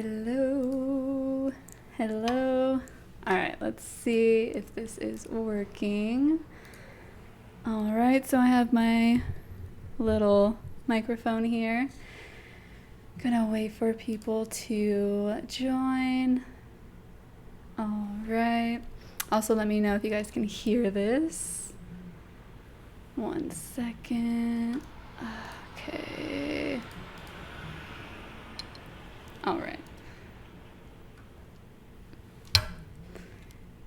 Hello. Hello. All right, let's see if this is working. All right, so I have my little microphone here. Gonna wait for people to join. All right. Also, let me know if you guys can hear this. 1 second. Okay. All right.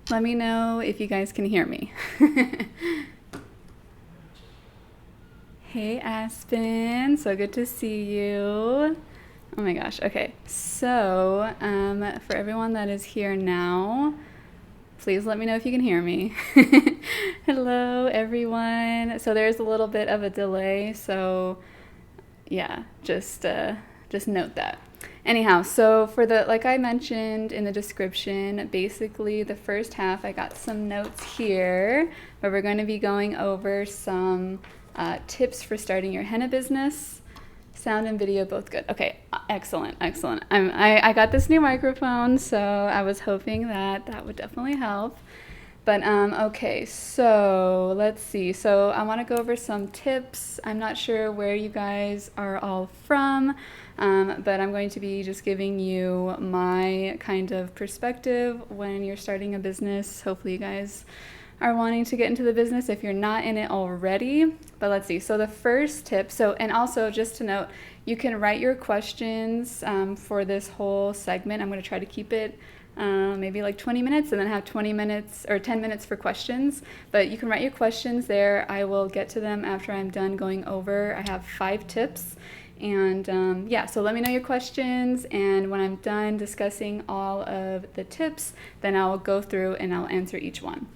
Let me know if you guys can hear me. Hey, Aspen. So good to see you. Oh my gosh. Okay. So, for everyone that is here now, please let me know if you can hear me. Hello, everyone. So there's a little bit of a delay. So, yeah, just note that. Anyhow, so for like I mentioned in the description, basically the first half, I got some notes here where we're going to be going over some tips for starting your henna business. Sound and video both good. Okay, excellent. I got this new microphone, so I was hoping that would definitely help. But okay, so let's see. So I want to go over some tips. I'm not sure where you guys are all from, but I'm going to be just giving you my kind of perspective when you're starting a business. Hopefully you guys are wanting to get into the business if you're not in it already. But let's see. So the first tip, and also just to note, you can write your questions for this whole segment. I'm going to try to keep it maybe like 20 minutes and then have 20 minutes or 10 minutes for questions. But you can write your questions there. I will get to them after I'm done going over. I have 5 tips. And yeah, so let me know your questions. And when I'm done discussing all of the tips, then I'll go through and I'll answer each one.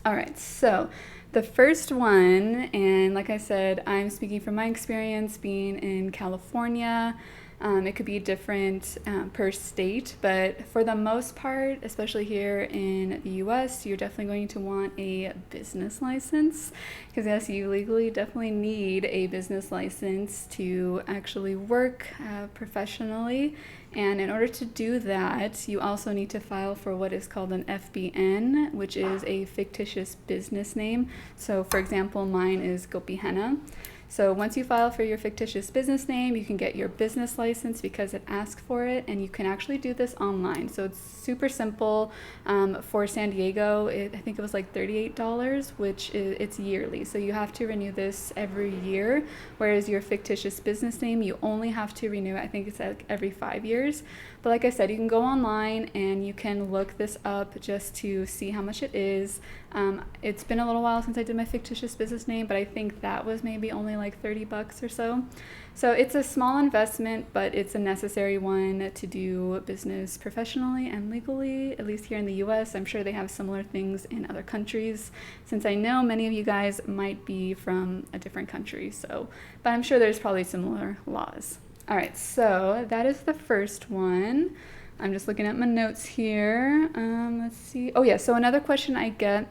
All right, so the first one, and like I said, I'm speaking from my experience being in California. It could be different per state, but for the most part, especially here in the US, you're definitely going to want a business license because yes, you legally definitely need a business license to actually work professionally. And in order to do that, you also need to file for what is called an FBN, which is a fictitious business name. So for example, mine is Gopi Henna. So once you file for your fictitious business name, you can get your business license because it asks for it, and you can actually do this online. So it's super simple. For San Diego, I think it was like $38, which it's yearly. So you have to renew this every year, whereas your fictitious business name, you only have to renew it, I think it's like every 5 years. But like I said, you can go online and you can look this up just to see how much it is. It's been a little while since I did my fictitious business name, but I think that was maybe only like $30 or so. So it's a small investment, but it's a necessary one to do business professionally and legally, at least here in the US. I'm sure they have similar things in other countries, since I know many of you guys might be from a different country. But I'm sure there's probably similar laws. All right, so that is the first one. I'm just looking at my notes here. Let's see. Oh yeah, so another question I get,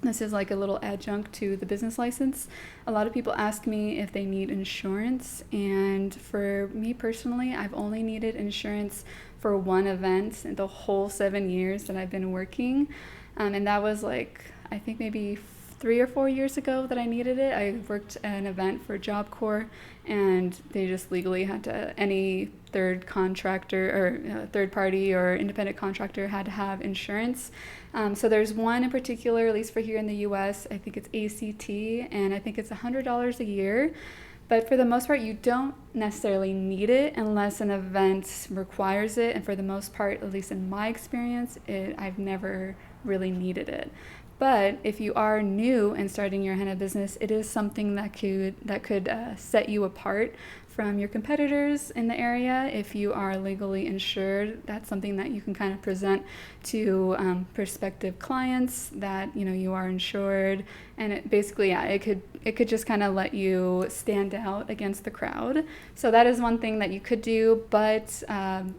this is like a little adjunct to the business license. A lot of people ask me if they need insurance, and for me personally, I've only needed insurance for one event in the whole 7 years that I've been working. And that was like, I think maybe 3 or 4 years ago that I needed it. I worked an event for Job Corps, and they just legally had to, any third contractor or third party or independent contractor had to have insurance. So there's one in particular, at least for here in the US, I think it's ACT, and I think it's $100 a year. But for the most part, you don't necessarily need it unless an event requires it. And for the most part, at least in my experience, I've never really needed it. But if you are new and starting your henna business, it is something that could set you apart from your competitors in the area. If you are legally insured, that's something that you can kind of present to prospective clients that you are insured, and it basically it could just kind of let you stand out against the crowd. So that is one thing that you could do, but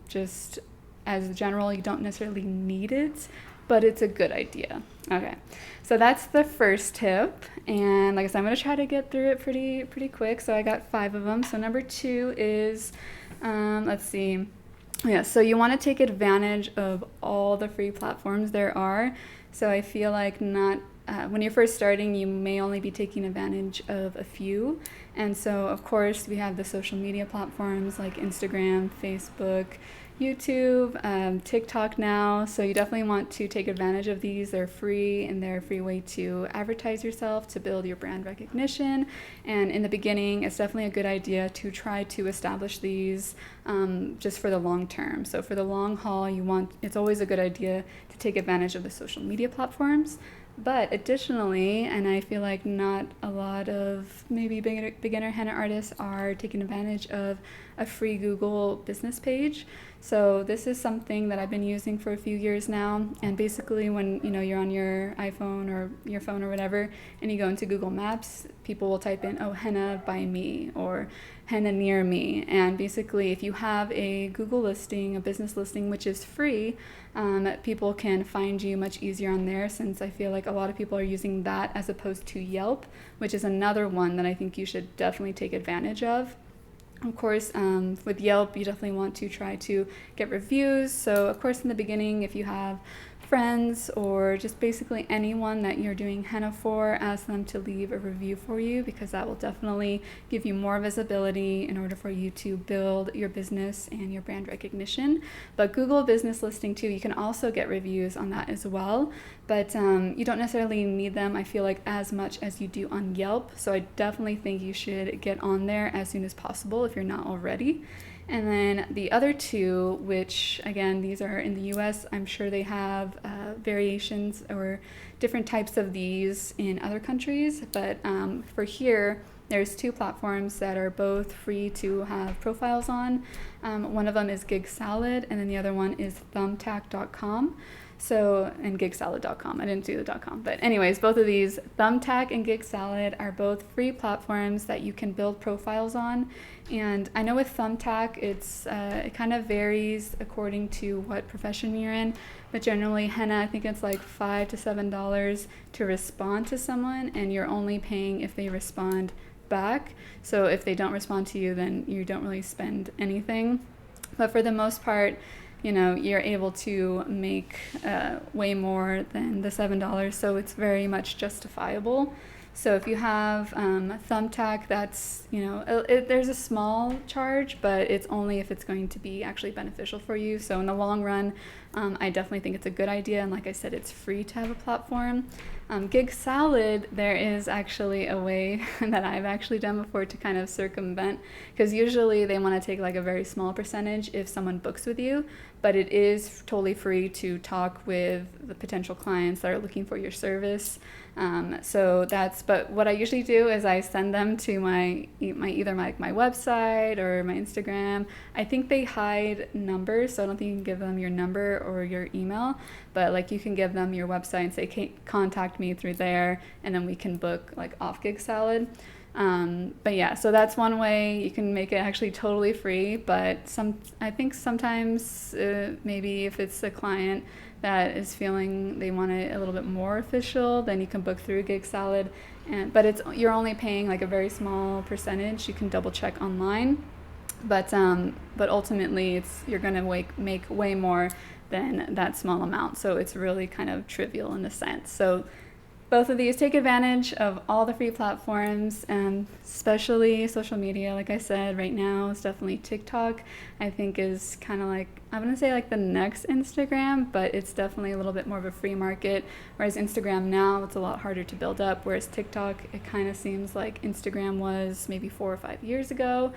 just as a general, you don't necessarily need it, but it's a good idea. Okay, so that's the first tip, and like I said, I'm going to try to get through it pretty quick. So I got 5 of them. So number 2 is, let's see, Yeah, so you want to take advantage of all the free platforms there are. So I feel like not when you're first starting, you may only be taking advantage of a few. And so, of course, we have the social media platforms like Instagram, Facebook, YouTube, TikTok now. So you definitely want to take advantage of these. They're free and they're a free way to advertise yourself, to build your brand recognition. And in the beginning, it's definitely a good idea to try to establish these just for the long term. So for the long haul, it's always a good idea to take advantage of the social media platforms. But additionally, and I feel like not a lot of maybe beginner henna artists are taking advantage of a free Google business page. So this is something that I've been using for a few years now. And basically when you're on your iPhone or your phone or whatever, and you go into Google Maps, people will type in, oh, henna by me or henna near me. And basically if you have a Google listing, a business listing, which is free, people can find you much easier on there, since I feel like a lot of people are using that as opposed to Yelp, which is another one that I think you should definitely take advantage of. Of course, with Yelp, you definitely want to try to get reviews. So of course, in the beginning, if you have friends or just basically anyone that you're doing henna for, ask them to leave a review for you, because that will definitely give you more visibility in order for you to build your business and your brand recognition. But Google business listing too, you can also get reviews on that as well, but you don't necessarily need them, I feel like, as much as you do on Yelp. So I definitely think you should get on there as soon as possible if you're not already. And then the other two, which again, these are in the US, I'm sure they have variations or different types of these in other countries. But for here, there's two platforms that are both free to have profiles on. One of them is Gig Salad, and then the other one is thumbtack.com. So, and gigsalad.com. I didn't do the .com. But anyways, both of these, Thumbtack and Gig Salad, are both free platforms that you can build profiles on. And I know with Thumbtack, it kind of varies according to what profession you're in. But generally, henna, I think it's like $5 to $7 to respond to someone, and you're only paying if they respond back. So if they don't respond to you, then you don't really spend anything. But for the most part, you're able to make way more than the $7, so it's very much justifiable. So if you have Thumbtack, that's, there's a small charge, but it's only if it's going to be actually beneficial for you. So in the long run, I definitely think it's a good idea. And like I said, it's free to have a platform. Gig Salad, there is actually a way that I've actually done before to kind of circumvent, because usually they want to take like a very small percentage if someone books with you, but it is totally free to talk with the potential clients that are looking for your service. But what I usually do is I send them to either my website or my Instagram. I think they hide numbers, so I don't think you can give them your number or your email, but like you can give them your website and say, contact me through there, and then we can book like off Gig Salad. But yeah, so that's one way you can make it actually totally free. But I think sometimes maybe if it's a client that is feeling they want it a little bit more official, then you can book through Gig Salad. But you're only paying like a very small percentage. You can double check online. But ultimately you're gonna make way more than that small amount. So it's really kind of trivial in a sense. So both of these, take advantage of all the free platforms, especially social media. Like I said, right now it's definitely TikTok. I think is kind of like, I wouldn't say like the next Instagram, but it's definitely a little bit more of a free market. Whereas Instagram now, it's a lot harder to build up. Whereas TikTok, it kind of seems like Instagram was maybe 4 or 5 years ago,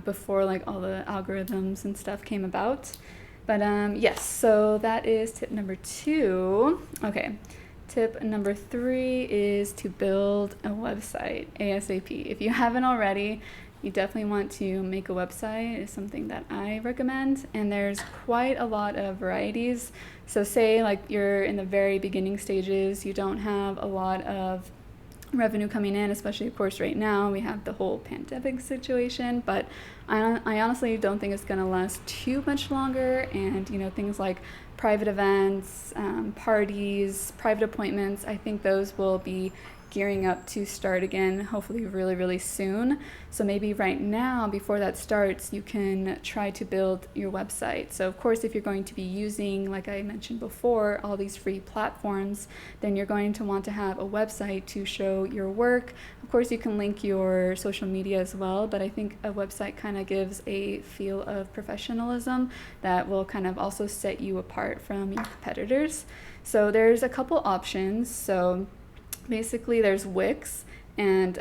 before like all the algorithms and stuff came about. But yes, so that is tip number 2. Okay. Tip number 3 is to build a website ASAP. If you haven't already, you definitely want to make a website. It's something that I recommend, and there's quite a lot of varieties. So say like you're in the very beginning stages, you don't have a lot of revenue coming in, especially of course right now we have the whole pandemic situation, but I honestly don't think it's going to last too much longer. And things like private events, parties, private appointments, I think those will be gearing up to start again, hopefully really, really soon. So maybe right now, before that starts, you can try to build your website. So of course, if you're going to be using, like I mentioned before, all these free platforms, then you're going to want to have a website to show your work. Of course, you can link your social media as well, but I think a website kind of gives a feel of professionalism that will kind of also set you apart from your competitors. So there's a couple options. So basically there's Wix, and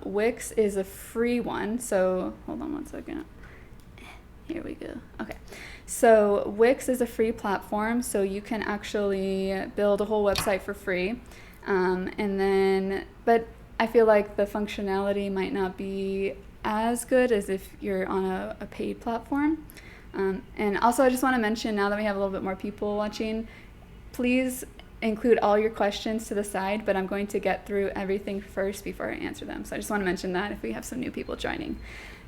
Wix is a free one. So hold on one second. Here we go. Okay. So Wix is a free platform, so you can actually build a whole website for free. But I feel like the functionality might not be as good as if you're on a paid platform. And also I just want to mention, now that we have a little bit more people watching, please include all your questions to the side, but I'm going to get through everything first before I answer them. So I just want to mention that if we have some new people joining.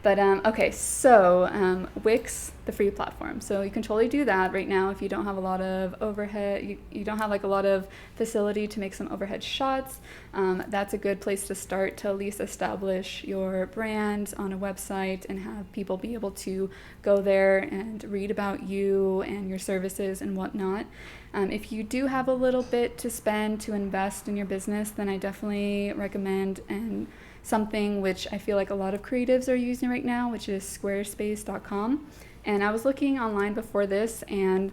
But okay, so Wix, the free platform. So you can totally do that right now if you don't have a lot of overhead, you don't have like a lot of facility to make some overhead shots. That's a good place to start to at least establish your brand on a website and have people be able to go there and read about you and your services and whatnot. If you do have a little bit to spend to invest in your business, then I definitely recommend something which I feel like a lot of creatives are using right now, which is squarespace.com. And I was looking online before this, and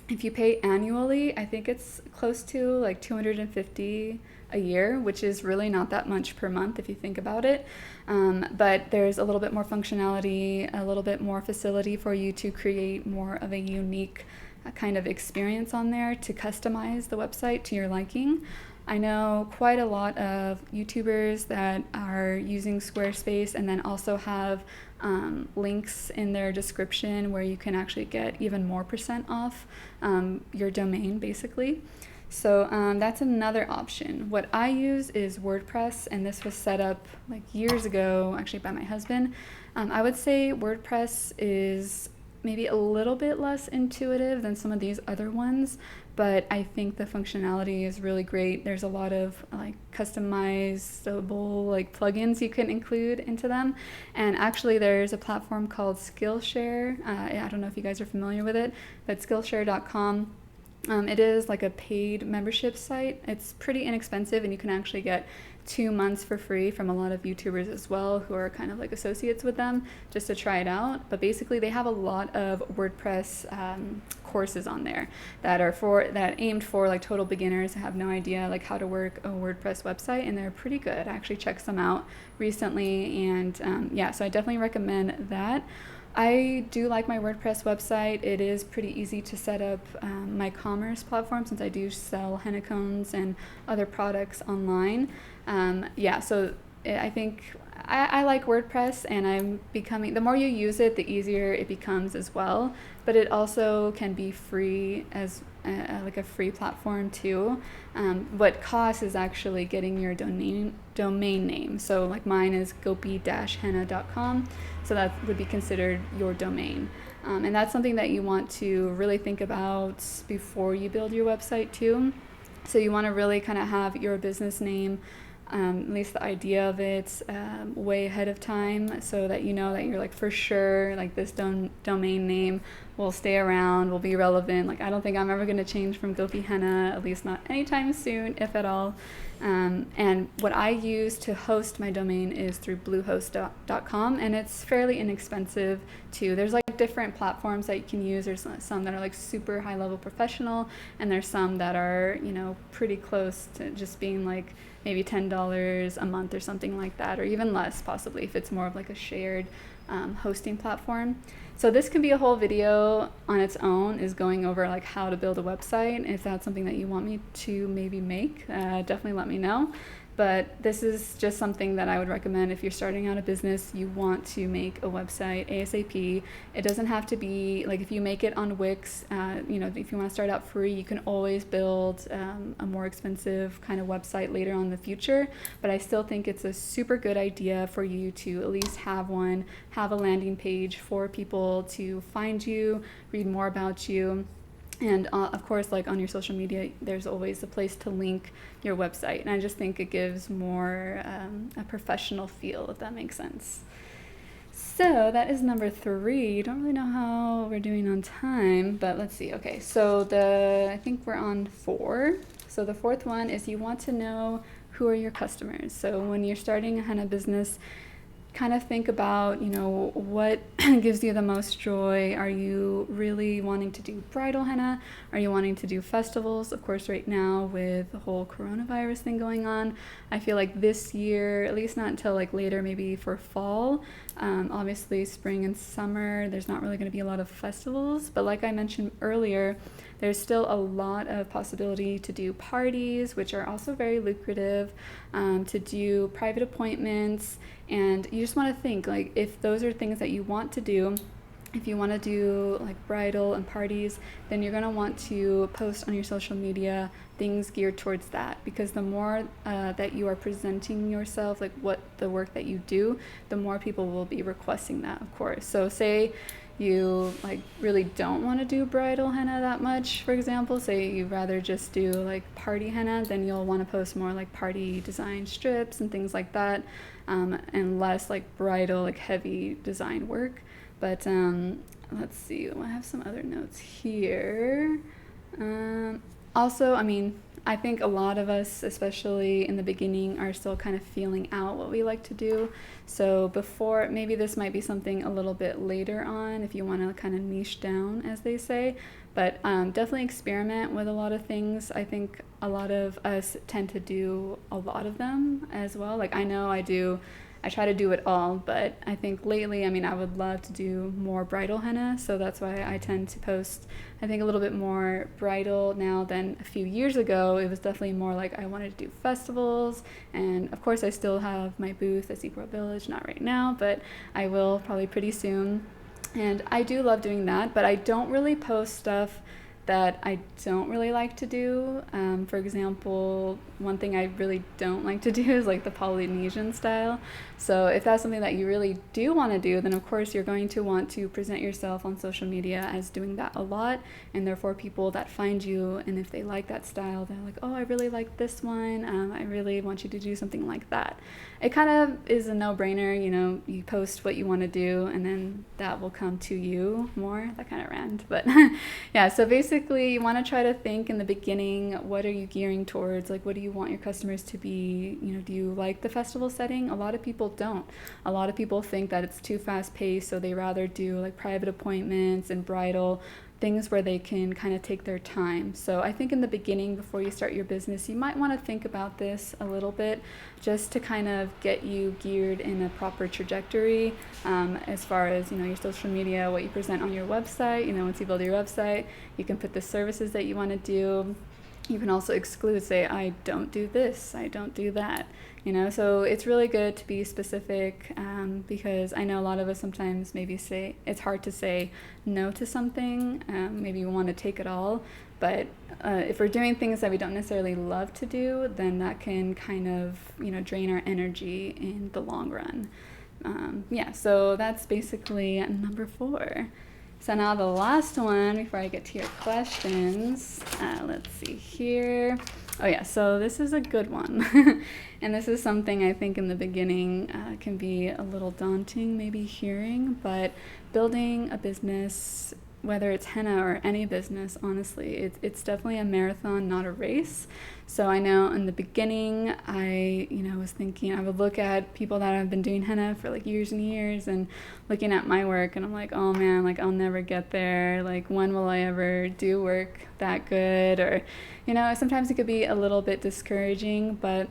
if you pay annually, I think it's close to like $250 a year, which is really not that much per month if you think about it. But there's a little bit more functionality, a little bit more facility for you to create more of a unique kind of experience on there to customize the website to your liking. I know quite a lot of YouTubers that are using Squarespace and then also have links in their description where you can actually get even more % off your domain, basically. So that's another option. What I use is WordPress, and this was set up like years ago, actually by my husband. I would say WordPress is maybe a little bit less intuitive than some of these other ones, but I think the functionality is really great. There's a lot of like customizable like plugins you can include into them. And actually there's a platform called Skillshare. I don't know if you guys are familiar with it, but Skillshare.com. It is like a paid membership site. It's pretty inexpensive, and you can actually get 2 months for free from a lot of YouTubers as well who are kind of like associates with them, just to try it out. But basically they have a lot of WordPress courses on there that aimed for like total beginners who have no idea like how to work a WordPress website, and they're pretty good. I actually checked some out recently, and yeah, so I definitely recommend that. I do like my WordPress website. It is pretty easy to set up my commerce platform, since I do sell henna cones and other products online. Yeah, so I think I like WordPress, and I'm becoming, the more you use it, the easier it becomes as well. But it also can be free as like a free platform too. What costs is actually getting your domain name. So like mine is gopi-henna.com. So that would be considered your domain. And that's something that you want to really think about before you build your website too. So you want to really kind of have your business name, at least the idea of it, way ahead of time, so that you know that you're like for sure like this domain name will stay around, will be relevant. Like I don't think I'm ever going to change from Gopi Henna, at least not anytime soon, if at all. And what I use to host my domain is through bluehost.com, and it's fairly inexpensive too. There's like different platforms that you can use. There's some that are like super high level professional, and there's some that are, you know, pretty close to just being like maybe $10 a month or something like that, or even less possibly if it's more of like a shared hosting platform. So this can be a whole video on its own, is going over like how to build a website. If that's something that you want me to maybe make, definitely let me know. But this is just something that I would recommend if you're starting out a business, you want to make a website ASAP. It doesn't have to be, like if you make it on Wix, you know, if you want to start out free, you can always build a more expensive kind of website later on in the future. But I still think it's a super good idea for you to at least have a landing page for people to find you, read more about you. And of course, like on your social media, there's always a place to link your website. And I just think it gives more a professional feel, if that makes sense. So that is number 3. Don't really know how we're doing on time, but let's see. Okay, so I think we're on 4. So the 4th one is you want to know who are your customers. So when you're starting a henna business, kind of think about, what gives you the most joy. Are you really wanting to do bridal henna? Are you wanting to do festivals? Of course, right now with the whole coronavirus thing going on, I feel like this year, at least not until like later, maybe for fall, obviously spring and summer, there's not really going to be a lot of festivals. But like I mentioned earlier, there's still a lot of possibility to do parties, which are also very lucrative, to do private appointments. And you just want to think, like, if those are things that you want to do, if you want to do like bridal and parties, then you're going to want to post on your social media things geared towards that, because the more that you are presenting yourself, like what the work that you do, the more people will be requesting that, of course. So say you like really don't want to do bridal henna that much, for example, say you rather just do like party henna, then you'll want to post more like party design strips and things like that, and less like bridal, like heavy design work. But let's see, I have some other notes here. Also, I think a lot of us, especially in the beginning, are still kind of feeling out what we like to do. So before, maybe this might be something a little bit later on if you want to kind of niche down, as they say. But definitely experiment with a lot of things. I think a lot of us tend to do a lot of them as well. Like I know I try to do it all, but I think lately, I would love to do more bridal henna, so that's why I tend to post, I think, a little bit more bridal now than a few years ago. It was definitely more like I wanted to do festivals, and of course I still have my booth at Seaport Village, not right now, but I will probably pretty soon. And I do love doing that, but I don't really post stuff that I don't really like to do. For example, one thing I really don't like to do is like the Polynesian style. So if that's something that you really do want to do, then of course you're going to want to present yourself on social media as doing that a lot, and therefore people that find you, and if they like that style, they're like, oh, I really like this one, I really want you to do something like that. It kind of is a no-brainer, you post what you want to do and then that will come to you more. That kind of rant, but yeah, so basically you want to try to think in the beginning, what are you gearing towards? Like, what do you want your customers to be? Do you like the festival setting? A lot of people don't. A lot of people think that it's too fast-paced, so they rather do like private appointments and bridal things where they can kind of take their time. So I think in the beginning, before you start your business, you might want to think about this a little bit, just to kind of get you geared in a proper trajectory, as far as your social media, what you present on your website. Once you build your website, you can put the services that you want to do. You can also exclude, say, I don't do this, I don't do that. So it's really good to be specific, because I know a lot of us sometimes maybe say it's hard to say no to something. Maybe we want to take it all, but if we're doing things that we don't necessarily love to do, then that can kind of drain our energy in the long run. So that's basically number 4. So now the last one, before I get to your questions, let's see here. Oh yeah, so this is a good one. And this is something I think in the beginning can be a little daunting, maybe hearing, but building a business, whether it's henna or any business, honestly, it's definitely a marathon, not a race. So I know in the beginning, I was thinking, I would look at people that have been doing henna for like years and years, and looking at my work, and I'm like, oh man, like I'll never get there. Like, when will I ever do work that good? Or, sometimes it could be a little bit discouraging, but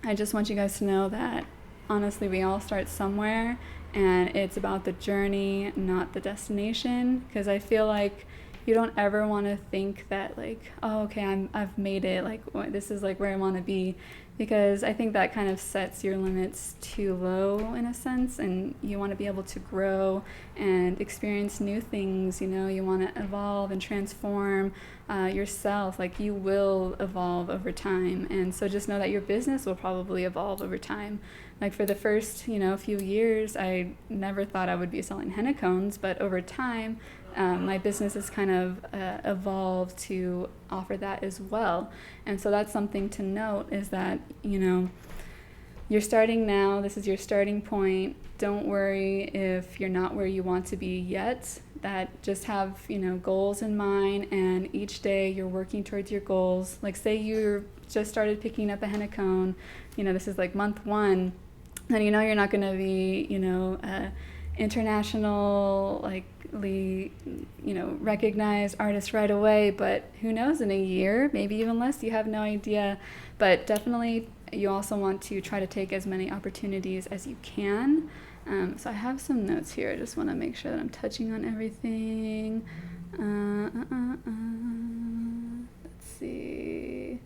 I just want you guys to know that honestly, we all start somewhere, and it's about the journey, not the destination. Because I feel like you don't ever want to think that like, oh, okay, I've made it, like this is like where I want to be. because I think that kind of sets your limits too low in a sense, and you want to be able to grow and experience new things. You want to evolve and transform yourself. Like, you will evolve over time, and so just know that your business will probably evolve over time. Like, for the first few years, I never thought I would be selling henna cones, but over time my business has kind of evolved to offer that as well. And so that's something to note, is that you're starting now. This is your starting point. Don't worry if you're not where you want to be yet. That just have goals in mind, and each day you're working towards your goals. Like, say you just started picking up a henna cone, this is like month 1, then you're not going to be international, recognized artist right away, but who knows, in a year, maybe even less, you have no idea. But definitely you also want to try to take as many opportunities as you can. So I have some notes here. I just want to make sure that I'm touching on everything. Let's see.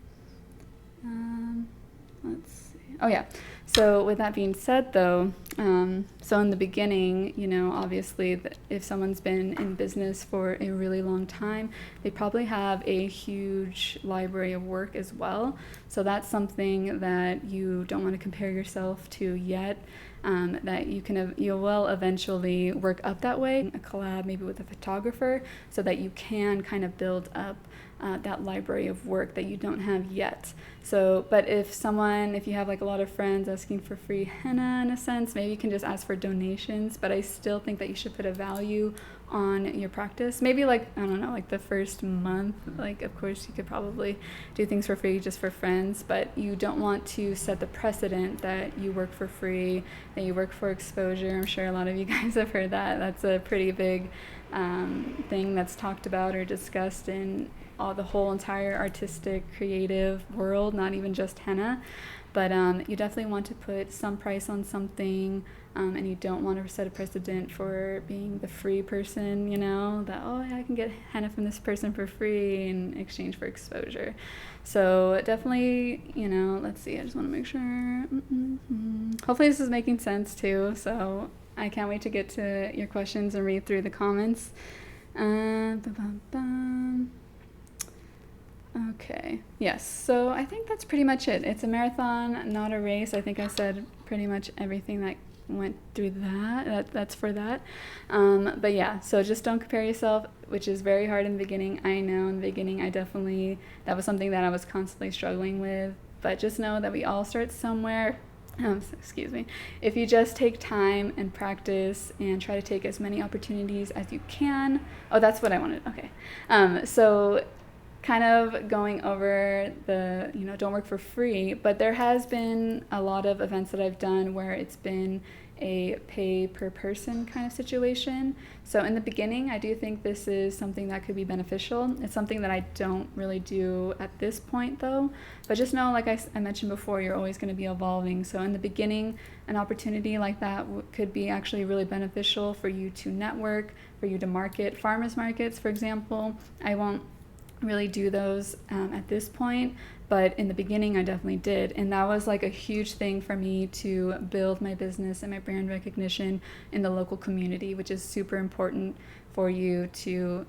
Oh yeah. So with that being said, though, so in the beginning, obviously, if someone's been in business for a really long time, they probably have a huge library of work as well. So that's something that you don't want to compare yourself to yet. That you will eventually work up that way, a collab maybe with a photographer, so that you can kind of build up that library of work that you don't have yet. So, but if you have like a lot of friends asking for free henna, in a sense, maybe you can just ask for donations, but I still think that you should put a value on your practice. Maybe like the first month, of course you could probably do things for free just for friends, but you don't want to set the precedent that you work for free, that you work for exposure. I'm sure a lot of you guys have heard that. That's a pretty big thing that's talked about or discussed in the whole entire artistic creative world, not even just henna. But you definitely want to put some price on something, and you don't want to set a precedent for being the free person, that, I can get henna from this person for free in exchange for exposure. So definitely, let's see, I just want to make sure. Hopefully this is making sense too. So I can't wait to get to your questions and read through the comments. Okay, yes, so I think that's pretty much it. It's a marathon, not a race. I think I said pretty much everything that went through that's for that. But yeah, so just don't compare yourself, which is very hard in the beginning. I know in the beginning that was something that I was constantly struggling with, but just know that we all start somewhere. Excuse me. If you just take time and practice and try to take as many opportunities as you can. Oh, that's what I wanted. Okay. So kind of going over the, don't work for free, but there has been a lot of events that I've done where it's been a pay per person kind of situation. So in the beginning, I do think this is something that could be beneficial. It's something that I don't really do at this point though, but just know, like I mentioned before, you're always going to be evolving. So in the beginning, an opportunity like that could be actually really beneficial for you to network, for you to market. Farmers markets, for example, I won't really do those at this point, but in the beginning I definitely did, and that was like a huge thing for me to build my business and my brand recognition in the local community, which is super important for you to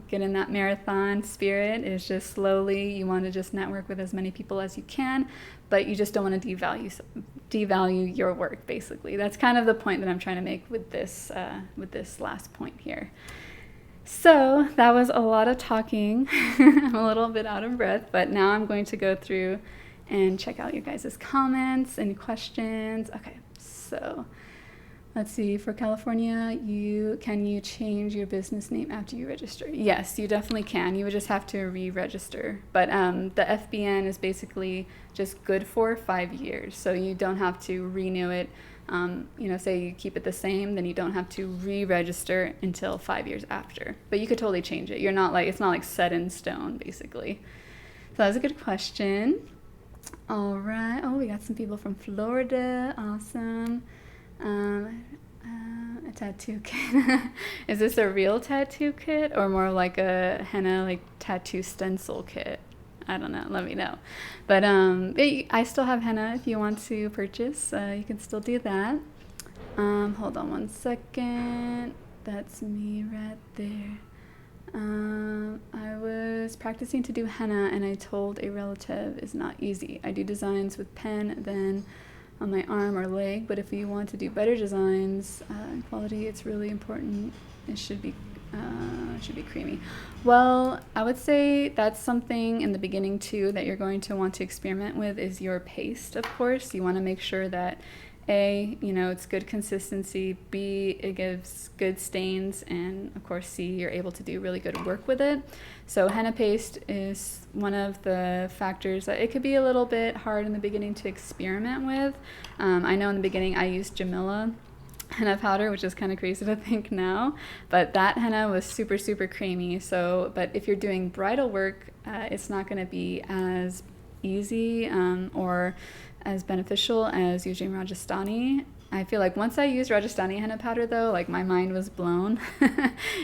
get in that marathon spirit. Is just slowly, you want to just network with as many people as you can, but you just don't want to devalue your work. Basically, that's kind of the point that I'm trying to make with this last point here. So that was a lot of talking. I'm a little bit out of breath, but now I'm going to go through and check out your guys' comments and questions. Okay, so let's see. For California, can you change your business name after you register? Yes, you definitely can. You would just have to re-register. But the FBN is basically just good for 5 years, so you don't have to renew it. Say you keep it the same, then you don't have to re-register until 5 years after. But you could totally change it. It's not like set in stone, basically. So that was a good question. All right. Oh, we got some people from Florida. Awesome. A tattoo kit. Is this a real tattoo kit or more like a henna tattoo stencil kit? I don't know. Let me know. But I still have henna if you want to purchase. You can still do that. Hold on one second. That's me right there. I was practicing to do henna and I told a relative it's not easy. I do designs with pen, then on my arm or leg, but if you want to do better designs, quality, it's really important. It should be creamy. Well, I would say that's something in the beginning too that you're going to want to experiment with is your paste, of course. You want to make sure that A, it's good consistency, B, it gives good stains, and of course C, you're able to do really good work with it. So henna paste is one of the factors that it could be a little bit hard in the beginning to experiment with. I know in the beginning I used Jamila henna powder, which is kind of crazy to think now, but that henna was super, super creamy. So, but if you're doing bridal work, it's not going to be as easy or as beneficial as using Rajasthani. I feel like once I used Rajasthani henna powder though, like my mind was blown.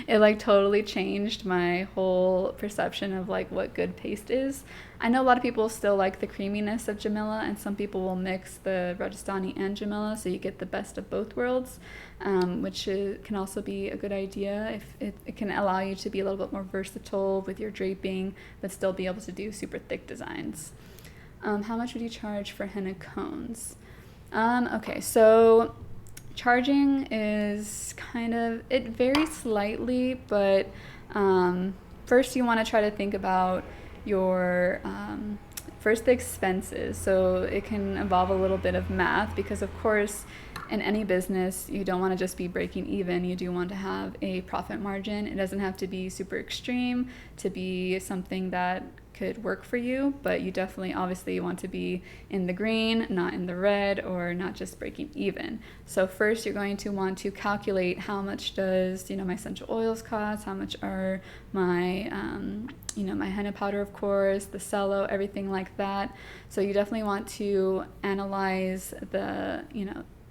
It like totally changed my whole perception of like what good paste is. I know a lot of people still like the creaminess of Jamila, and some people will mix the Rajasthani and Jamila so you get the best of both worlds, which can also be a good idea if it can allow you to be a little bit more versatile with your draping but still be able to do super thick designs. How much would you charge for henna cones? Okay, so charging is it varies slightly, but first you want to try to think about your first the expenses. So it can involve a little bit of math because of course in any business you don't want to just be breaking even, you do want to have a profit margin. It doesn't have to be super extreme to be something that could work for you, but you definitely obviously want to be in the green, not in the red, or not just breaking even. So first you're going to want to calculate how much does my essential oils cost, how much are my my henna powder, of course, the cello, everything like that. So you definitely want to analyze the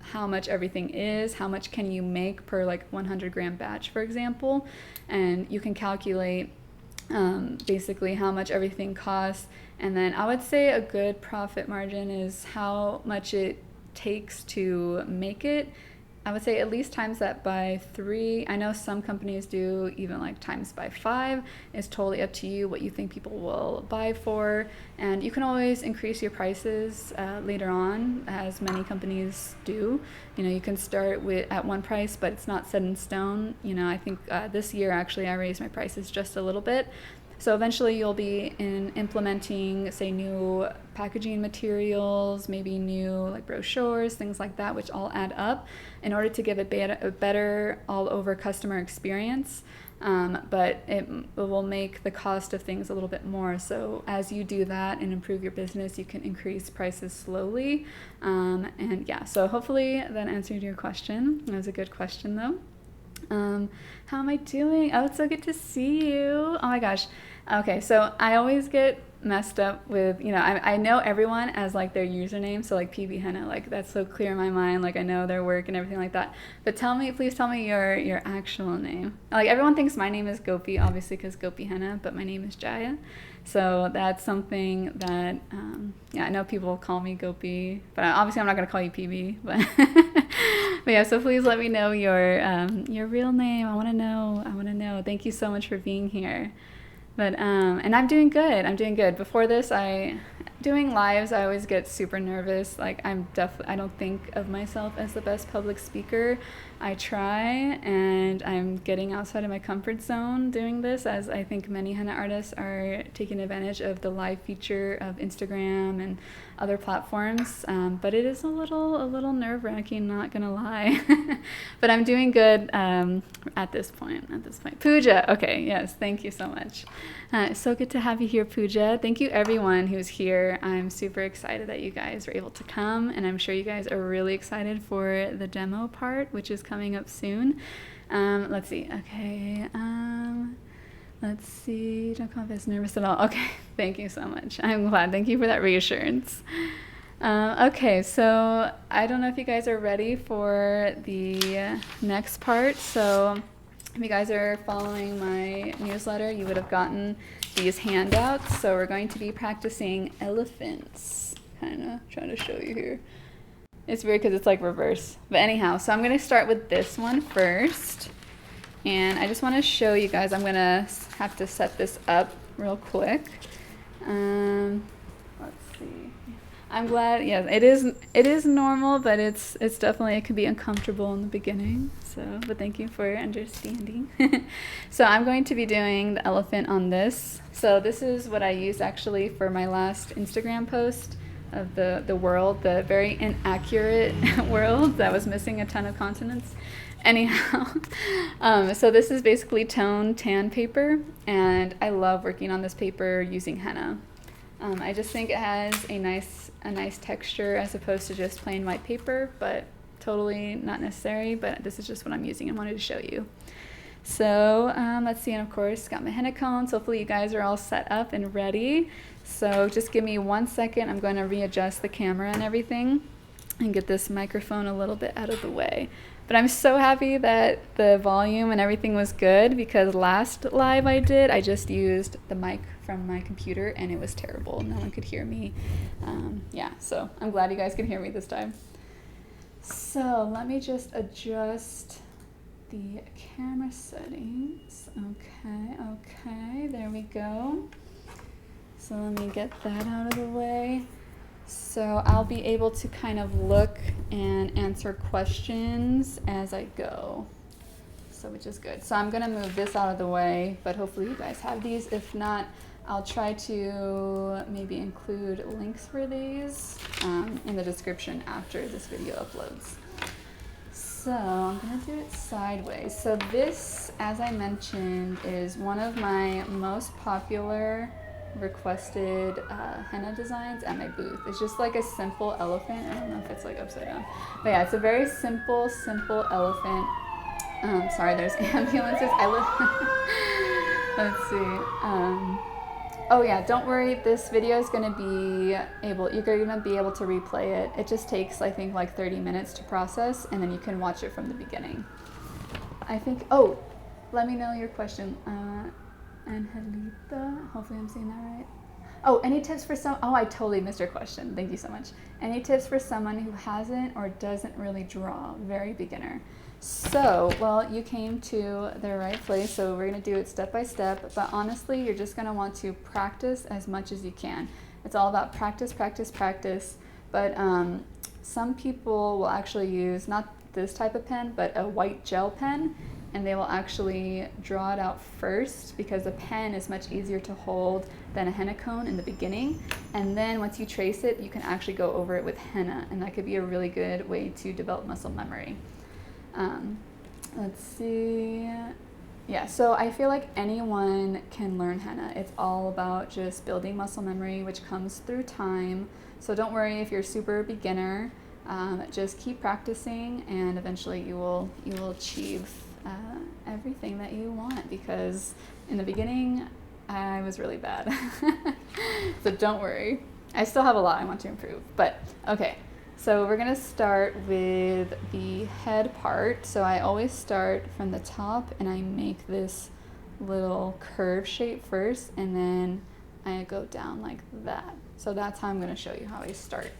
how much everything is, how much can you make per like 100 gram batch, for example, and you can calculate basically how much everything costs. And then I would say a good profit margin is how much it takes to make it. I would say at least times that by 3. I know some companies do even like times by 5. It's totally up to you what you think people will buy for, and you can always increase your prices later on, as many companies do. You can start at one price, but it's not set in stone. I think this year actually I raised my prices just a little bit. So eventually you'll be implementing, say, new packaging materials, maybe new like brochures, things like that, which all add up in order to give a better all-over customer experience. But it will make the cost of things a little bit more. So as you do that and improve your business, you can increase prices slowly. And yeah, so hopefully that answered your question. That was a good question though. How am I doing? Oh, it's so good to see you. Oh my gosh. Okay, so I always get messed up with, I know everyone as like their username, so like PB Henna, like that's so clear in my mind, like I know their work and everything like that. But please tell me your actual name. Like everyone thinks my name is Gopi, obviously because Gopi Henna, but my name is Jaya. So that's something that, I know people call me Gopi, but obviously I'm not going to call you PB, but but yeah, so please let me know your real name. I want to know. Thank you so much for being here. But and I'm doing good. Before this, doing lives, I always get super nervous. Like I don't think of myself as the best public speaker. I try, and I'm getting outside of my comfort zone doing this, as I think many henna artists are taking advantage of the live feature of Instagram and other platforms. But it is a little nerve-wracking, not gonna lie. But I'm doing good at this point. Pooja, okay, yes, thank you so much. So good to have you here, Pooja. Thank you everyone who's here. I'm super excited that you guys were able to come, and I'm sure you guys are really excited for the demo part, which is coming up soon. Let's see. Okay. Let's see. Don't come off as nervous at all. Okay. Thank you so much. I'm glad. Thank you for that reassurance. Okay. So I don't know if you guys are ready for the next part. So If you guys are following my newsletter, you would have gotten these handouts. So we're going to be practicing elephants. Kind of trying to show you here. It's weird because it's like reverse. But anyhow, so I'm going to start with this one first. And I just want to show you guys, I'm going to have to set this up real quick. Let's see. I'm glad, yeah, it is normal, but it's definitely, it can be uncomfortable in the beginning. So, but thank you for your understanding. So I'm going to be doing the elephant on this. So this is what I used actually for my last Instagram post of the world, the very inaccurate world that was missing a ton of continents. Anyhow, so this is basically toned tan paper, and I love working on this paper using henna. I just think it has a nice texture as opposed to just plain white paper, but totally not necessary, but this is just what I'm using and wanted to show you. So let's see, and of course got my henna cones. Hopefully you guys are all set up and ready. So just give me 1 second. I'm going to readjust the camera and everything and get this microphone a little bit out of the way. But I'm so happy that the volume and everything was good, because last live I did, I just used the mic from my computer and it was terrible. No one could hear me. Yeah, so I'm glad you guys can hear me this time. So let me just adjust the camera settings. Okay, there we go. So let me get that out of the way. So I'll be able to kind of look and answer questions as I go. So which is good. So I'm gonna move this out of the way, but hopefully you guys have these. If not, I'll try to maybe include links for these in the description after this video uploads. So I'm gonna do it sideways. So this, as I mentioned, is one of my most popular requested henna designs at my booth. It's just like a simple elephant. I don't know if it's like upside down, but yeah, it's a very simple elephant. Sorry, there's ambulances. Let's see. Oh yeah, don't worry, this video is gonna be you're gonna be able to replay it. It just takes, I think, like 30 minutes to process, and then you can watch it from the beginning. I think, oh, let me know your question. Angelita, hopefully I'm saying that right. Oh, any tips for I totally missed your question. Thank you so much. Any tips for someone who hasn't or doesn't really draw, very beginner? So, well, you came to the right place, so we're gonna do it step by step, but honestly, you're just gonna want to practice as much as you can. It's all about practice, but some people will actually use, not this type of pen, but a white gel pen, and they will actually draw it out first, because a pen is much easier to hold than a henna cone in the beginning. And then once you trace it, you can actually go over it with henna, and that could be a really good way to develop muscle memory. Let's see. Yeah, so I feel like anyone can learn henna. It's all about just building muscle memory, which comes through time. So don't worry if you're super beginner. Just keep practicing, and eventually you will achieve everything that you want, because in the beginning I was really bad. So don't worry. I still have a lot I want to improve, but okay. So we're gonna start with the head part. So I always start from the top and I make this little curve shape first, and then I go down like that. So that's how I'm gonna show you how I start.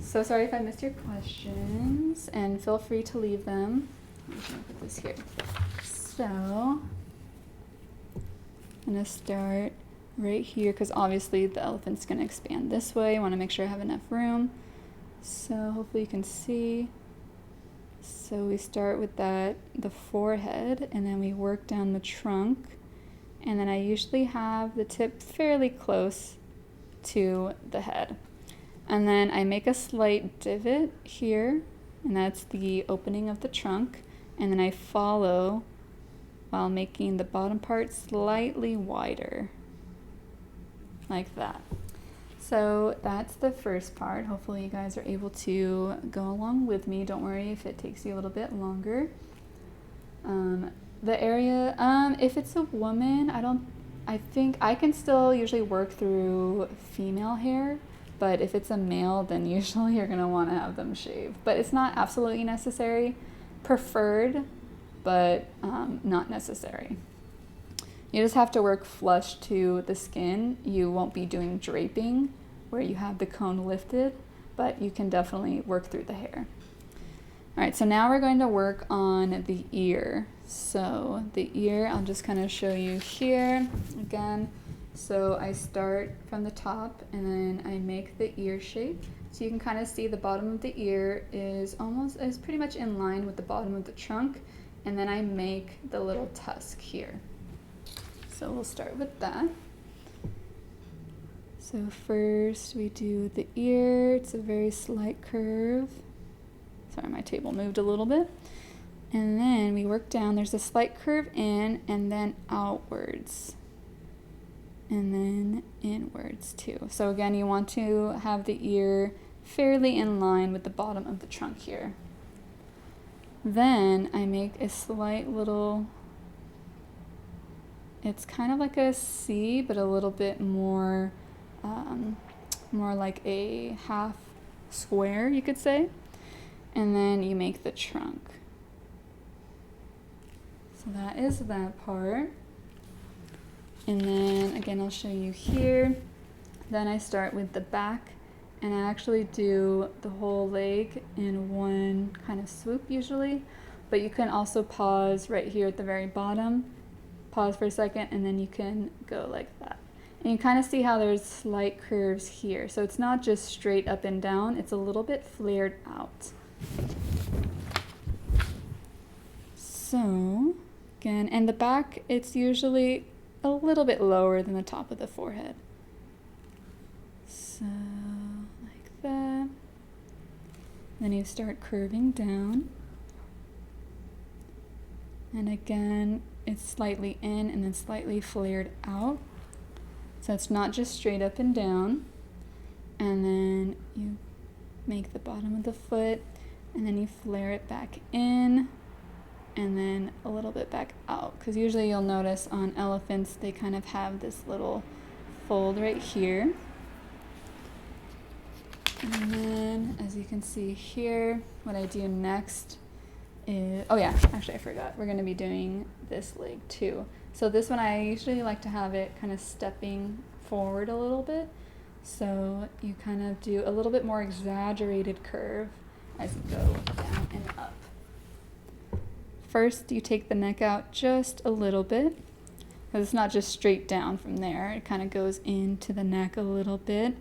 So sorry if I missed your questions, and feel free to leave them. I'm just gonna put this here. So I'm gonna start right here, because obviously the elephant's gonna expand this way. I wanna make sure I have enough room. So hopefully you can see. So we start with the forehead, and then we work down the trunk. And then I usually have the tip fairly close to the head. And then I make a slight divot here, and that's the opening of the trunk. And then I follow while making the bottom part slightly wider, like that. So that's the first part. Hopefully you guys are able to go along with me. Don't worry if it takes you a little bit longer. The area, if it's a woman, I think I can still usually work through female hair. But if it's a male, then usually you're gonna wanna have them shaved. But it's not absolutely necessary. Preferred but not necessary. You just have to work flush to the skin. You won't be doing draping where you have the cone lifted, but you can definitely work through the hair. All right, so now we're going to work on the ear. So the ear, I'll just kind of show you here again. So I start from the top and then I make the ear shape. So you can kind of see the bottom of the ear is pretty much in line with the bottom of the trunk. And then I make the little tusk here. So we'll start with that. So first we do the ear. It's a very slight curve. Sorry, my table moved a little bit. And then we work down. There's a slight curve in and then outwards. And then inwards too. So again, you want to have the ear fairly in line with the bottom of the trunk here. Then I make a slight little, it's kind of like a C, but a little bit more, more like a half square, you could say. And then you make the trunk. So that is that part. And then again, I'll show you here. Then I start with the back and I actually do the whole leg in one kind of swoop usually, but you can also pause right here at the very bottom, pause for a second, and then you can go like that. And you kind of see how there's slight curves here. So it's not just straight up and down, it's a little bit flared out. So again, and the back, it's usually a little bit lower than the top of the forehead. So like that. Then you start curving down. And again, it's slightly in and then slightly flared out. So it's not just straight up and down. And then you make the bottom of the foot and then you flare it back in and then a little bit back out. Because usually you'll notice on elephants, they kind of have this little fold right here. And then, as you can see here, what I do next is, oh yeah, actually I forgot, we're gonna be doing this leg too. So this one, I usually like to have it kind of stepping forward a little bit. So you kind of do a little bit more exaggerated curve as you go down and up. First, you take the neck out just a little bit, because it's not just straight down from there. It kind of goes into the neck a little bit.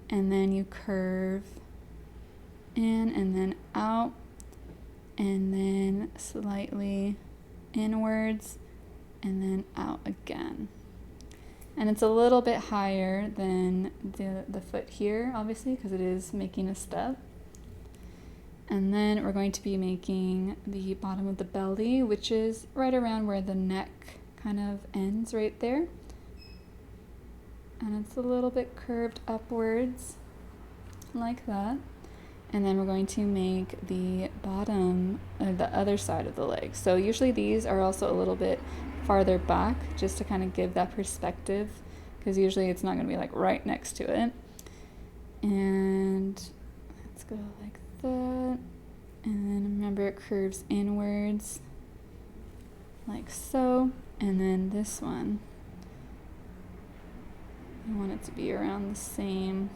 And then you curve in and then out and then slightly inwards and then out again. And it's a little bit higher than the foot here, obviously, because it is making a step. And then we're going to be making the bottom of the belly, which is right around where the neck kind of ends right there. And it's a little bit curved upwards like that. And then we're going to make the bottom, the other side of the leg. So usually these are also a little bit farther back just to kind of give that perspective, because usually it's not going to be like right next to it. And let's go like that. And then remember it curves inwards like so. And then this one, I want it to be around the same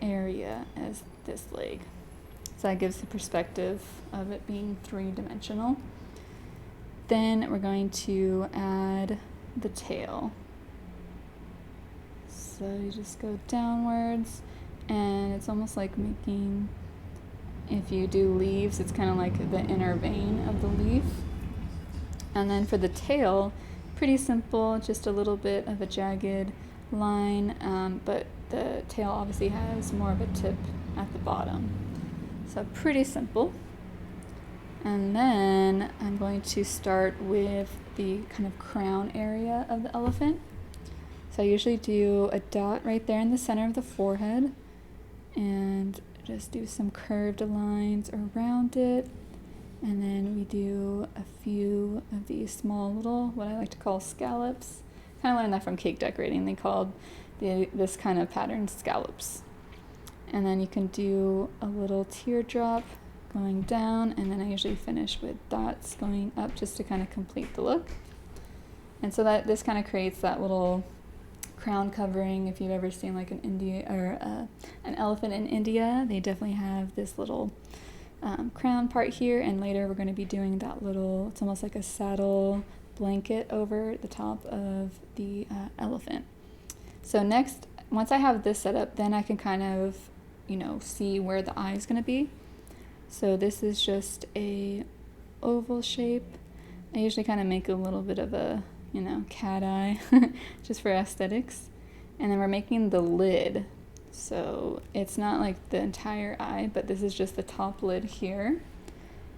area as this leg. So that gives the perspective of it being three-dimensional. Then we're going to add the tail. So you just go downwards, and it's almost like making, if you do leaves, it's kind of like the inner vein of the leaf. And then for the tail, pretty simple, just a little bit of a jagged line, but the tail obviously has more of a tip at the bottom. So pretty simple. And then I'm going to start with the kind of crown area of the elephant. So I usually do a dot right there in the center of the forehead and just do some curved lines around it. And then we do a few of these small little, what I like to call scallops. Kind of learned that from cake decorating. They called this kind of pattern scallops. And then you can do a little teardrop going down, and then I usually finish with dots going up just to kind of complete the look. And so that this kind of creates that little crown covering. If you've ever seen like an an elephant in India, they definitely have this little crown part here, and later we're going to be doing that little, it's almost like a saddle blanket over the top of the elephant. So next, once I have this set up, then I can kind of, you know, see where the eye is going to be. So this is just a oval shape. I usually kind of make a little bit of a, you know, cat eye just for aesthetics. And then we're making the lid. So it's not like the entire eye, but this is just the top lid here.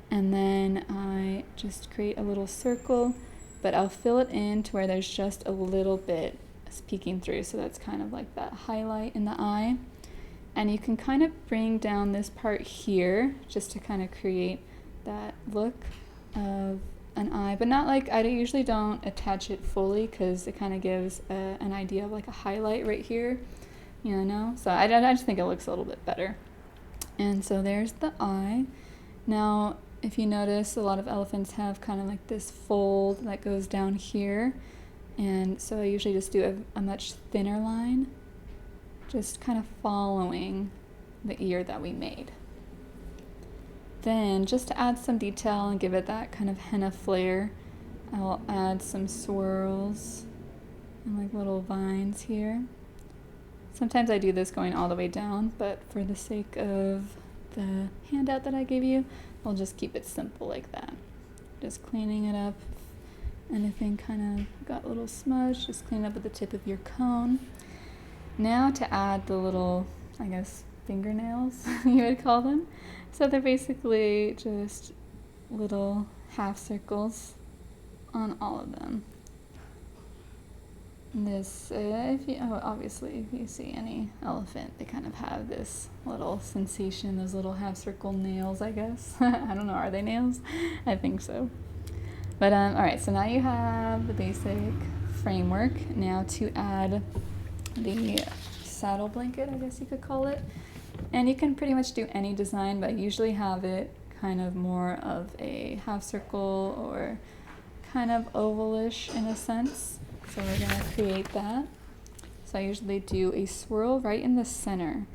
And then I just create a little circle, but I'll fill it in to where there's just a little bit peeking through. So that's kind of like that highlight in the eye. And you can kind of bring down this part here just to kind of create that look of an eye, but not like, I usually don't attach it fully because it kind of gives an idea of like a highlight right here, you know, so I just think it looks a little bit better. And so there's the eye. Now, if you notice, a lot of elephants have kind of like this fold that goes down here, and so I usually just do a much thinner line, just kind of following the ear that we made. Then, just to add some detail and give it that kind of henna flair, I'll add some swirls and like little vines here. Sometimes I do this going all the way down, but for the sake of the handout that I gave you, I'll just keep it simple like that. Just cleaning it up. Anything kind of got a little smudge, just clean up at the tip of your cone. Now to add the little, I guess, fingernails, you would call them. So they're basically just little half circles on all of them. This, obviously, if you see any elephant, they kind of have this little sensation, those little half circle nails, I guess. I don't know, are they nails? I think so. But, all right, so now you have the basic framework. Now to add the saddle blanket, I guess you could call it. And you can pretty much do any design, but I usually have it kind of more of a half circle or kind of ovalish in a sense. So we're going to create that. So I usually do a swirl right in the center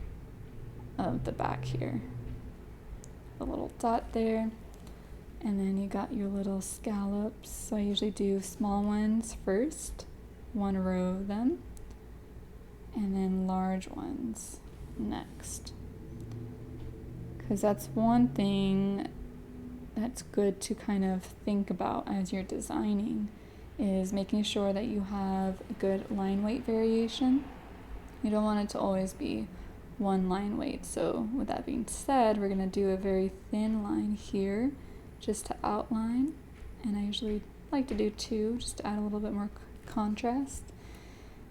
of the back here. A little dot there. And then you got your little scallops. So I usually do small ones first, one row of them, and then large ones next. Because that's one thing that's good to kind of think about as you're designing, is making sure that you have a good line weight variation. You don't want it to always be one line weight. So with that being said, we're going to do a very thin line here just to outline, and I usually like to do two just to add a little bit more contrast.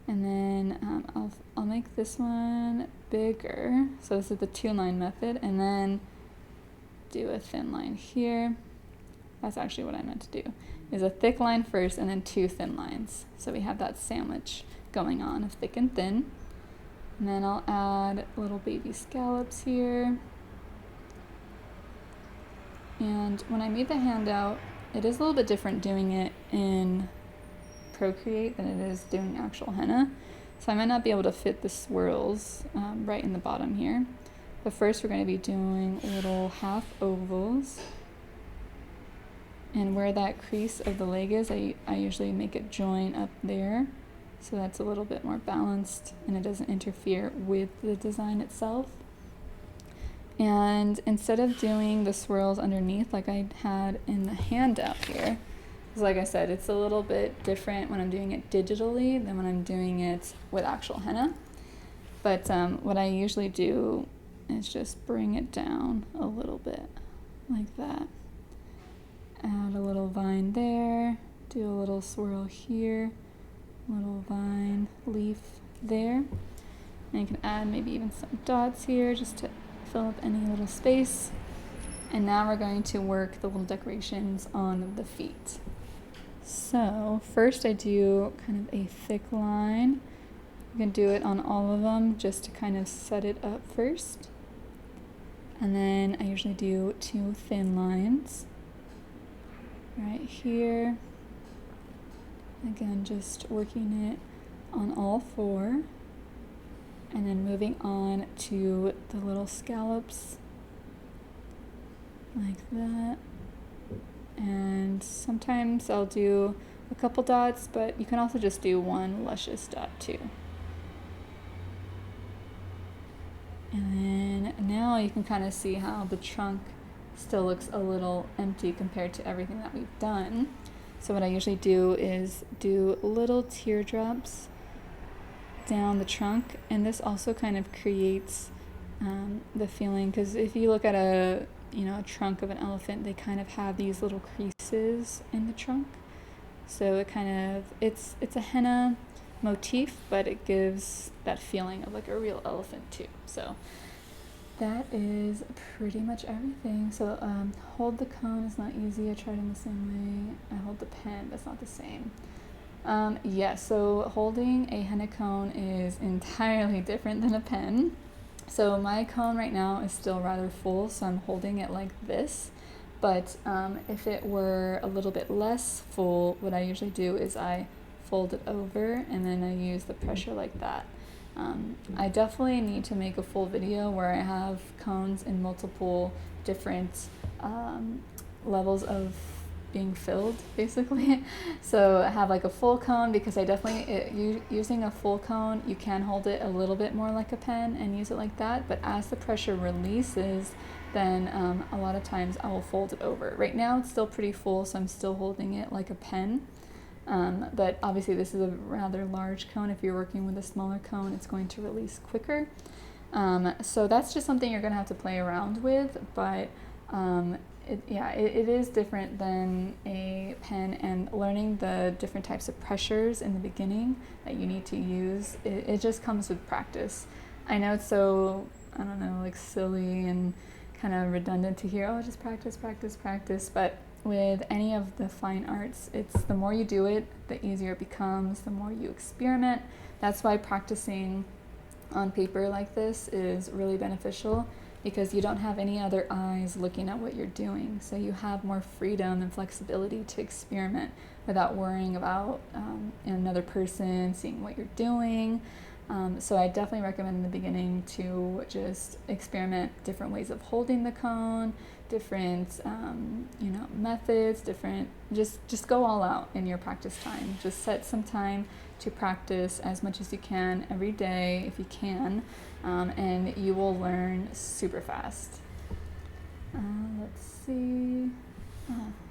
And then I'll make this one bigger. So this is the 2-line method, and then do a thin line here. That's actually what I meant to do, is a thick line first and then 2 thin lines. So we have that sandwich going on of thick and thin. And then I'll add little baby scallops here. And when I made the handout, it is a little bit different doing it in Procreate than it is doing actual henna. So I might not be able to fit the swirls right in the bottom here. But first we're going to be doing little half ovals. And where that crease of the leg is, I usually make it join up there. So that's a little bit more balanced and it doesn't interfere with the design itself. And instead of doing the swirls underneath like I had in the handout here, because like I said, it's a little bit different when I'm doing it digitally than when I'm doing it with actual henna. But what I usually do is just bring it down a little bit like that. Add a little vine there, do a little swirl here, little vine leaf there. And you can add maybe even some dots here just to fill up any little space. And now we're going to work the little decorations on the feet. So first I do kind of a thick line. You can do it on all of them just to kind of set it up first. And then I usually do 2 thin lines right here. Again, just working it on all 4. And then moving on to the little scallops like that. And sometimes I'll do a couple dots, but you can also just do 1 luscious dot too. And then now you can kind of see how the trunk still looks a little empty compared to everything that we've done. So what I usually do is do little teardrops down the trunk, and this also kind of creates the feeling, because if you look at a trunk of an elephant, they kind of have these little creases in the trunk. So it kind of, it's a henna motif, but it gives that feeling of like a real elephant too. So that is pretty much everything. So hold the cone is not easy. I tried in the same way. I hold the pen, but it's not the same. So holding a henna cone is entirely different than a pen. So my cone right now is still rather full, so I'm holding it like this. But if it were a little bit less full, what I usually do is I fold it over and then I use the pressure like that. I definitely need to make a full video where I have cones in multiple different levels of being filled, basically. So I have like a full cone, because I definitely, using a full cone, you can hold it a little bit more like a pen and use it like that. But as the pressure releases, then a lot of times I will fold it over. Right now it's still pretty full, so I'm still holding it like a pen. But obviously this is a rather large cone. If you're working with a smaller cone, it's going to release quicker. So that's just something you're going to have to play around with, but it is different than a pen, and learning the different types of pressures in the beginning that you need to use, it just comes with practice. I know it's so, I don't know, like silly and kind of redundant to hear, oh, just practice, practice, practice, but with any of the fine arts, it's the more you do it, the easier it becomes, the more you experiment. That's why practicing on paper like this is really beneficial, because you don't have any other eyes looking at what you're doing. So you have more freedom and flexibility to experiment without worrying about another person seeing what you're doing. So I definitely recommend in the beginning to just experiment different ways of holding the cone, different methods, just go all out in your practice time. Just set some time to practice as much as you can every day if you can, and you will learn super fast. Let's see.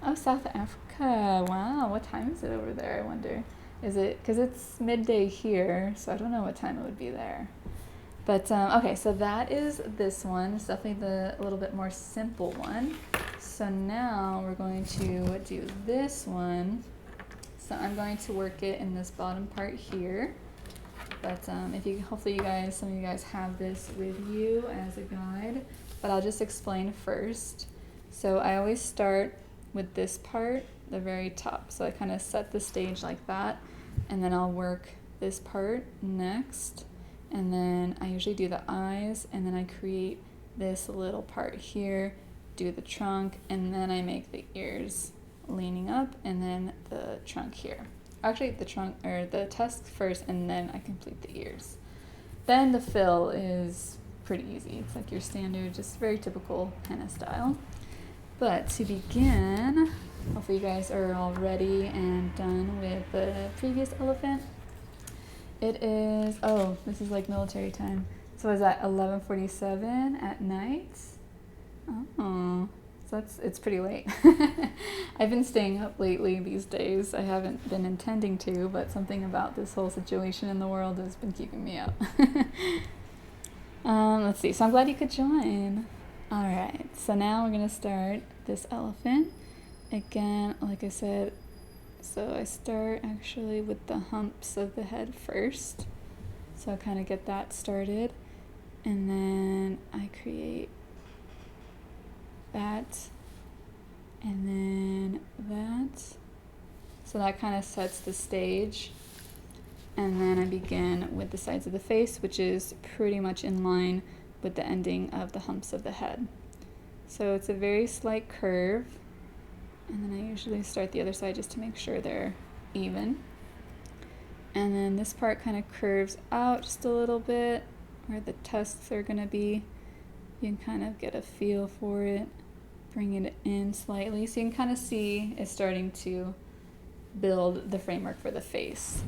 Oh, South Africa. Wow, what time is it over there, I wonder? Is it, because it's midday here, so I don't know what time it would be there. But okay, so that is this one. It's definitely the little bit more simple one. So now we're going to do this one. So I'm going to work it in this bottom part here. But hopefully some of you guys have this with you as a guide. But I'll just explain first. So I always start with this part, the very top. So I kind of set the stage like that, and then I'll work this part next. And then I usually do the eyes, and then I create this little part here, do the trunk, and then I make the ears leaning up, and then the trunk here. Actually, the trunk or the tusk first, and then I complete the ears. Then the fill is pretty easy. It's like your standard, just very typical henna style. But to begin, hopefully you guys are all ready and done with the previous elephant. It is, oh, this is like military time. So it's at 11:47 at night. Oh, so it's pretty late. I've been staying up lately these days. I haven't been intending to, but something about this whole situation in the world has been keeping me up. Let's see, so I'm glad you could join. All right, so now we're gonna start this elephant. Again, like I said, so I start actually with the humps of the head first. So I kind of get that started. And then I create that. And then that. So that kind of sets the stage. And then I begin with the sides of the face, which is pretty much in line with the ending of the humps of the head. So it's a very slight curve, and then I usually start the other side just to make sure they're even. And then this part kind of curves out just a little bit where the tusks are going to be. You can kind of get a feel for it, bring it in slightly so you can kind of see it's starting to build the framework for the face.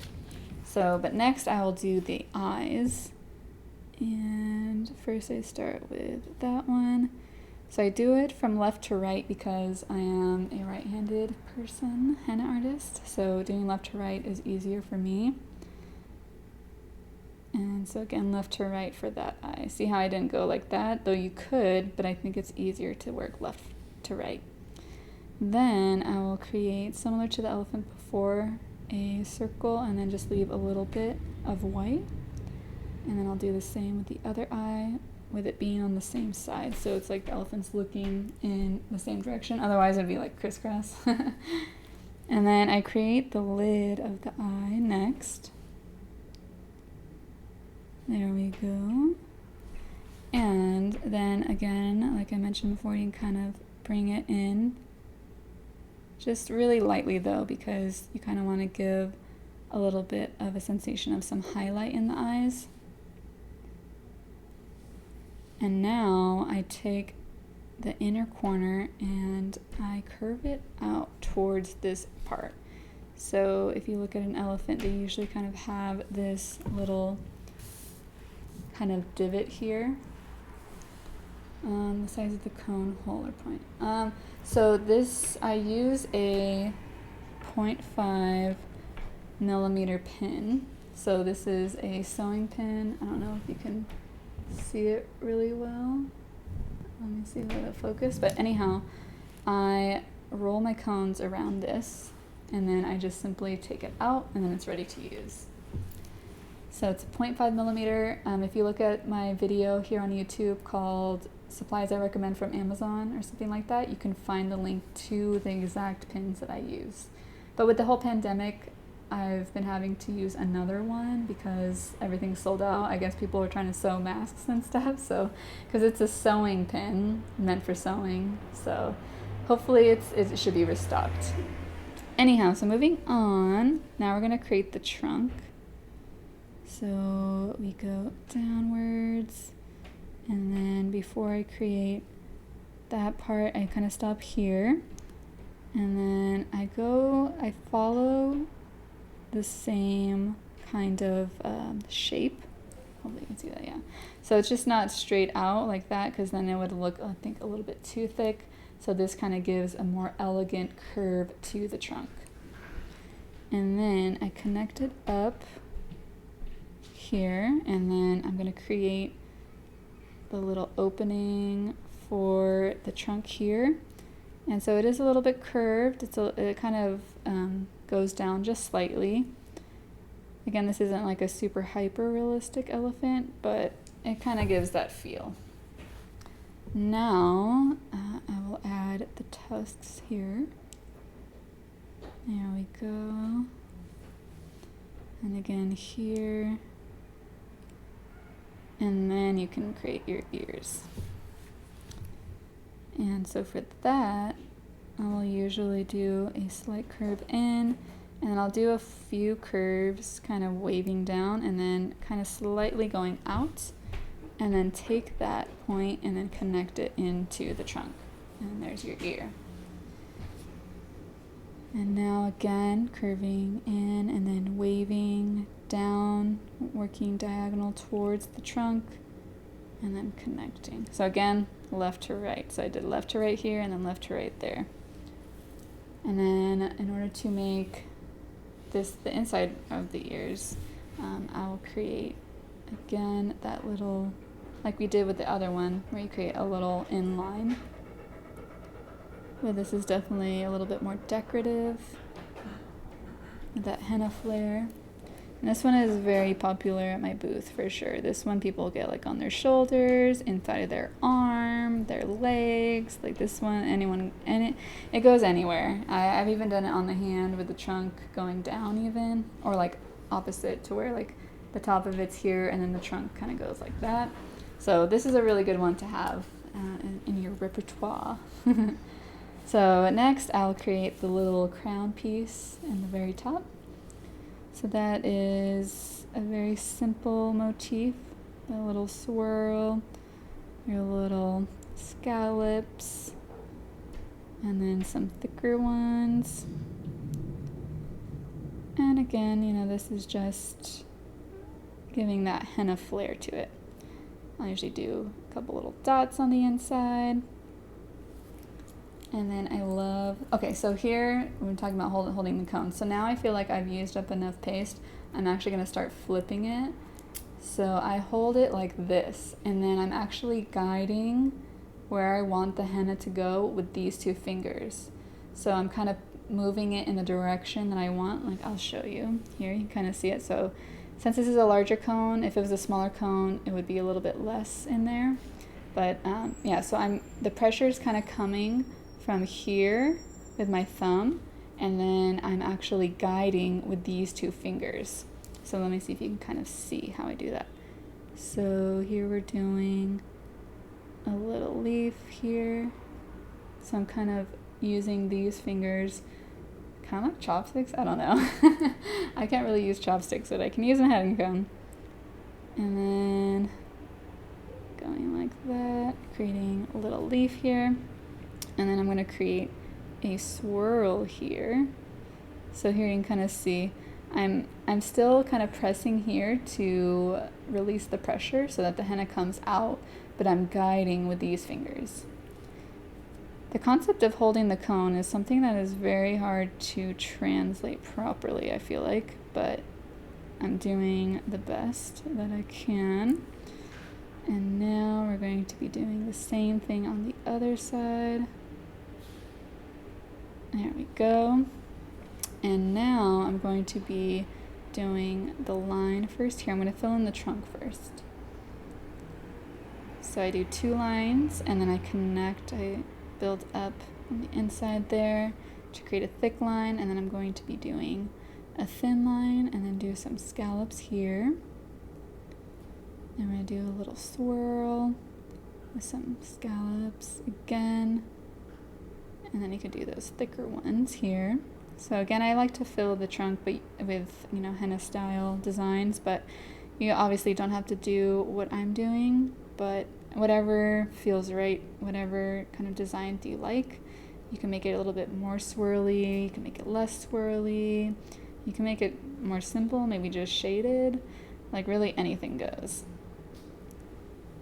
So, but next I will do the eyes. And first I start with that one. So I do it from left to right because I am a right-handed person, henna artist. So doing left to right is easier for me. And so again, left to right for that eye. See how I didn't go like that? Though you could, but I think it's easier to work left to right. Then I will create, similar to the elephant before, a circle and then just leave a little bit of white. And then I'll do the same with the other eye, with it being on the same side. So it's like the elephant's looking in the same direction. Otherwise it'd be like crisscross. And then I create the lid of the eye next. There we go. And then again, like I mentioned before, you can kind of bring it in. Just really lightly though, because you kind of want to give a little bit of a sensation of some highlight in the eyes. And now I take the inner corner and I curve it out towards this part. So if you look at an elephant, they usually kind of have this little kind of divot here on the size of the cone hole or point. So this, I use a 0.5 millimeter pin. So this is a sewing pin. I don't know if you can see it really well. Let me see where the focus. But anyhow, I roll my cones around this and then I just simply take it out and then it's ready to use. So it's a 0.5 millimeter. If you look at my video here on YouTube called Supplies I Recommend from Amazon or something like that, you can find the link to the exact pins that I use. But with the whole pandemic, I've been having to use another one because everything's sold out. I guess people are trying to sew masks and stuff. So, because it's a sewing pin meant for sewing. So hopefully it should be restocked. Anyhow, so moving on, now we're gonna create the trunk. So we go downwards, and then before I create that part, I kind of stop here, and then I follow the same kind of shape. Hopefully you can see that, yeah. So it's just not straight out like that, because then it would look, I think, a little bit too thick. So this kind of gives a more elegant curve to the trunk. And then I connect it up here, and then I'm going to create the little opening for the trunk here. And so it is a little bit curved. It kind of goes down just slightly. Again, this isn't like a super hyper realistic elephant, but it kind of gives that feel. Now I will add the tusks here. There we go. And again here. And then you can create your ears. And so for that, I will usually do a slight curve in, and then I'll do a few curves kind of waving down and then kind of slightly going out, and then take that point and then connect it into the trunk. And there's your ear. And now again, curving in and then waving down, working diagonal towards the trunk, and then connecting. So again, left to right. So I did left to right here and then left to right there. And then in order to make this the inside of the ears, I will create again that little, like we did with the other one, where you create a little inline. But this is definitely a little bit more decorative with that henna flare. And this one is very popular at my booth for sure. This one people get like on their shoulders, inside of their arm, their legs, like this one, anyone, and it goes anywhere. I've even done it on the hand with the trunk going down even, or like opposite to where like the top of it's here and then the trunk kind of goes like that. So this is a really good one to have in your repertoire. So next I'll create the little crown piece in the very top. So that is a very simple motif, a little swirl, your little scallops, and then some thicker ones. And again, you know, this is just giving that henna flair to it. I'll usually do a couple little dots on the inside. And then I love, okay, so here we're talking about holding the cone. So now I feel like I've used up enough paste. I'm actually gonna start flipping it. So I hold it like this, and then I'm actually guiding where I want the henna to go with these two fingers. So I'm kind of moving it in the direction that I want. Like, I'll show you here, you can kind of see it. So since this is a larger cone, if it was a smaller cone, it would be a little bit less in there. But yeah, so the pressure is kind of coming from here with my thumb, and then I'm actually guiding with these two fingers. So let me see if you can kind of see how I do that. So here we're doing a little leaf here. So I'm kind of using these fingers, kind of like chopsticks, I don't know. I can't really use chopsticks, but I can use a head cone. And then going like that, creating a little leaf here. And then I'm going to create a swirl here. So here you can kind of see I'm still kind of pressing here to release the pressure so that the henna comes out, but I'm guiding with these fingers. The concept of holding the cone is something that is very hard to translate properly, I feel like, but I'm doing the best that I can. And now we're going to be doing the same thing on the other side. There we go. And now I'm going to be doing the line first here. I'm going to fill in the trunk first. So I do 2 lines, and then I connect, I build up on the inside there to create a thick line, and then I'm going to be doing a thin line and then do some scallops here. I'm going to do a little swirl with some scallops again, and then you could do those thicker ones here. So again, I like to fill the trunk but with, you know, henna style designs, but you obviously don't have to do what I'm doing, but whatever feels right, whatever kind of design do you like. You can make it a little bit more swirly, you can make it less swirly, you can make it more simple, maybe just shaded, like really anything goes.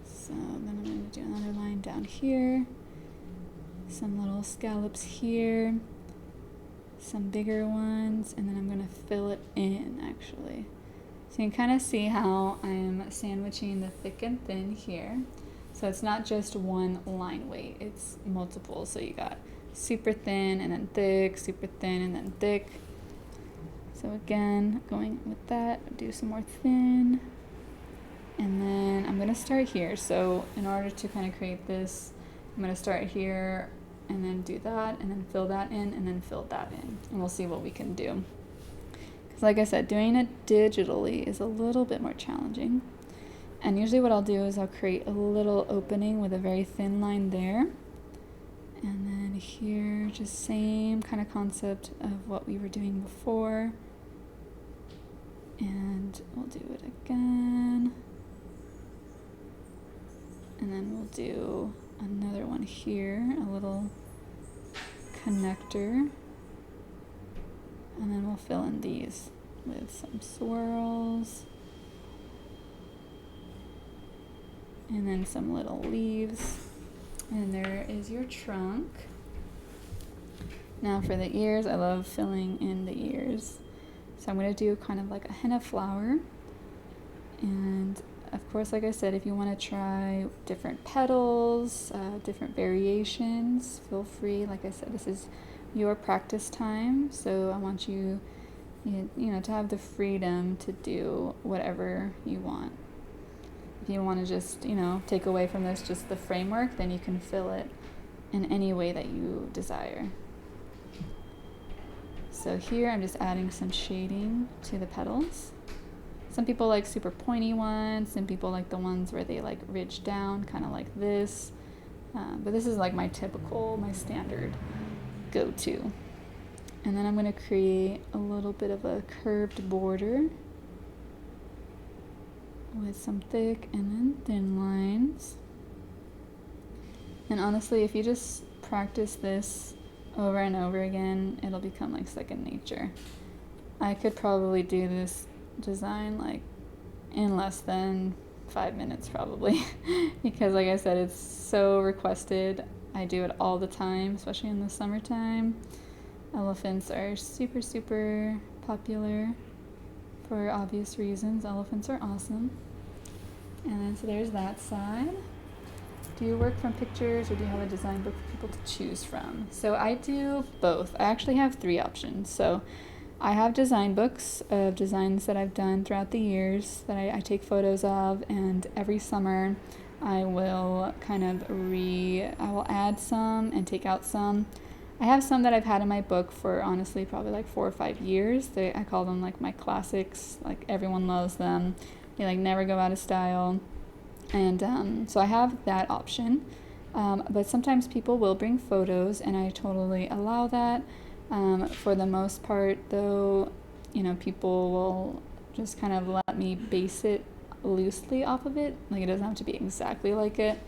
So then I'm going to do another line down here, some little scallops here, some bigger ones, and then I'm going to fill it in actually. So you can kind of see how I'm sandwiching the thick and thin here. So it's not just one line weight, it's multiple. So you got super thin and then thick, super thin and then thick. So again, going with that, do some more thin. And then I'm going to start here. So in order to kind of create this, I'm going to start here and then do that and then fill that in and then fill that in. And we'll see what we can do. Because like I said, doing it digitally is a little bit more challenging. And usually what I'll do is I'll create a little opening with a very thin line there. And then here, just same kind of concept of what we were doing before. And we'll do it again. And then we'll do another one here, a little connector. And then we'll fill in these with some swirls. And then some little leaves. And there is your trunk. Now for the ears, I love filling in the ears. So I'm going to do kind of like a henna flower. And of course, like I said, if you want to try different petals, different variations, feel free. Like I said, this is your practice time. So I want you know, to have the freedom to do whatever you want. If you want to just, you know, take away from this just the framework, then you can fill it in any way that you desire. So here I'm just adding some shading to the petals. Some people like super pointy ones, some people like the ones where they like ridge down, kind of like this. But this is like my standard go-to. And then I'm going to create a little bit of a curved border with some thick and then thin lines. And honestly, if you just practice this over and over again, it'll become like second nature. I could probably do this design like in less than 5 minutes probably because like I said, it's so requested. I do it all the time, especially in the summertime. Elephants are super popular for obvious reasons. Elephants are awesome. And then so there's that side. Do you work from pictures or do you have a design book for people to choose from? So I do both. I actually have 3 options. So I have design books of designs that I've done throughout the years that I take photos of, and every summer I will I will add some and take out some. I have some that I've had in my book for honestly probably like 4 or 5 years. I call them like my classics, like everyone loves them. They like never go out of style. And so I have that option. But sometimes people will bring photos and I totally allow that. For the most part though, people will just kind of let me base it loosely off of it. Like it doesn't have to be exactly like it.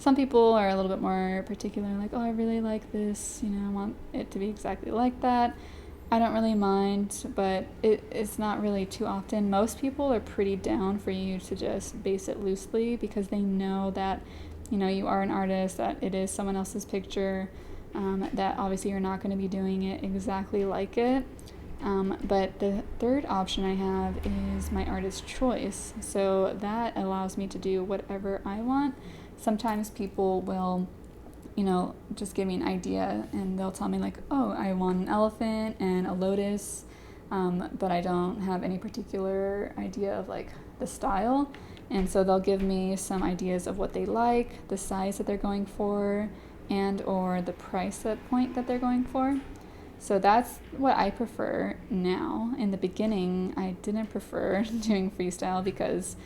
Some people are a little bit more particular, like, oh, I really like this, I want it to be exactly like that. I don't really mind, but it's not really too often. Most people are pretty down for you to just base it loosely because they know that, you are an artist, that it is someone else's picture, that obviously you're not going to be doing it exactly like it. But the third option I have is my artist choice. So that allows me to do whatever I want. Sometimes people will, just give me an idea and they'll tell me like, oh, I want an elephant and a lotus, but I don't have any particular idea of like the style. And so they'll give me some ideas of what they like, the size that they're going for, and or the price point that they're going for. So that's what I prefer now. In the beginning, I didn't prefer doing freestyle because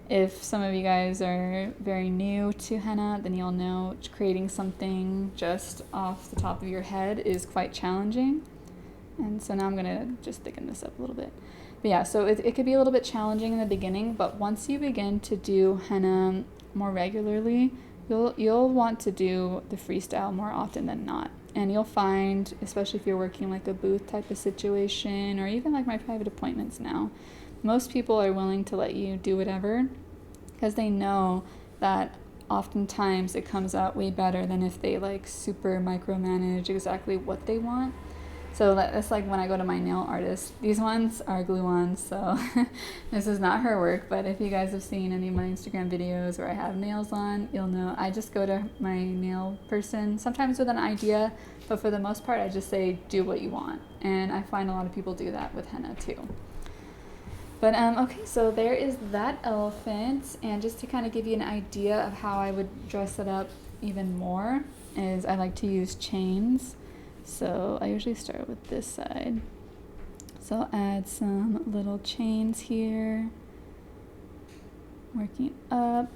if some of you guys are very new to henna, then you'll know creating something just off the top of your head is quite challenging. And so now I'm going to just thicken this up a little bit. But yeah, so it could be a little bit challenging in the beginning, but once you begin to do henna more regularly, you'll want to do the freestyle more often than not. And you'll find, especially if you're working like a booth type of situation or even like my private appointments now, most people are willing to let you do whatever because they know that oftentimes it comes out way better than if they like super micromanage exactly what they want. So that's like when I go to my nail artist. These ones are glue ones, so this is not her work, but if you guys have seen any of my Instagram videos where I have nails on, you'll know I just go to my nail person, sometimes with an idea, but for the most part I just say do what you want. And I find a lot of people do that with henna too. But okay, so there is that elephant, and just to kind of give you an idea of how I would dress it up even more is I like to use chains. So I usually start with this side. So I'll add some little chains here, working up,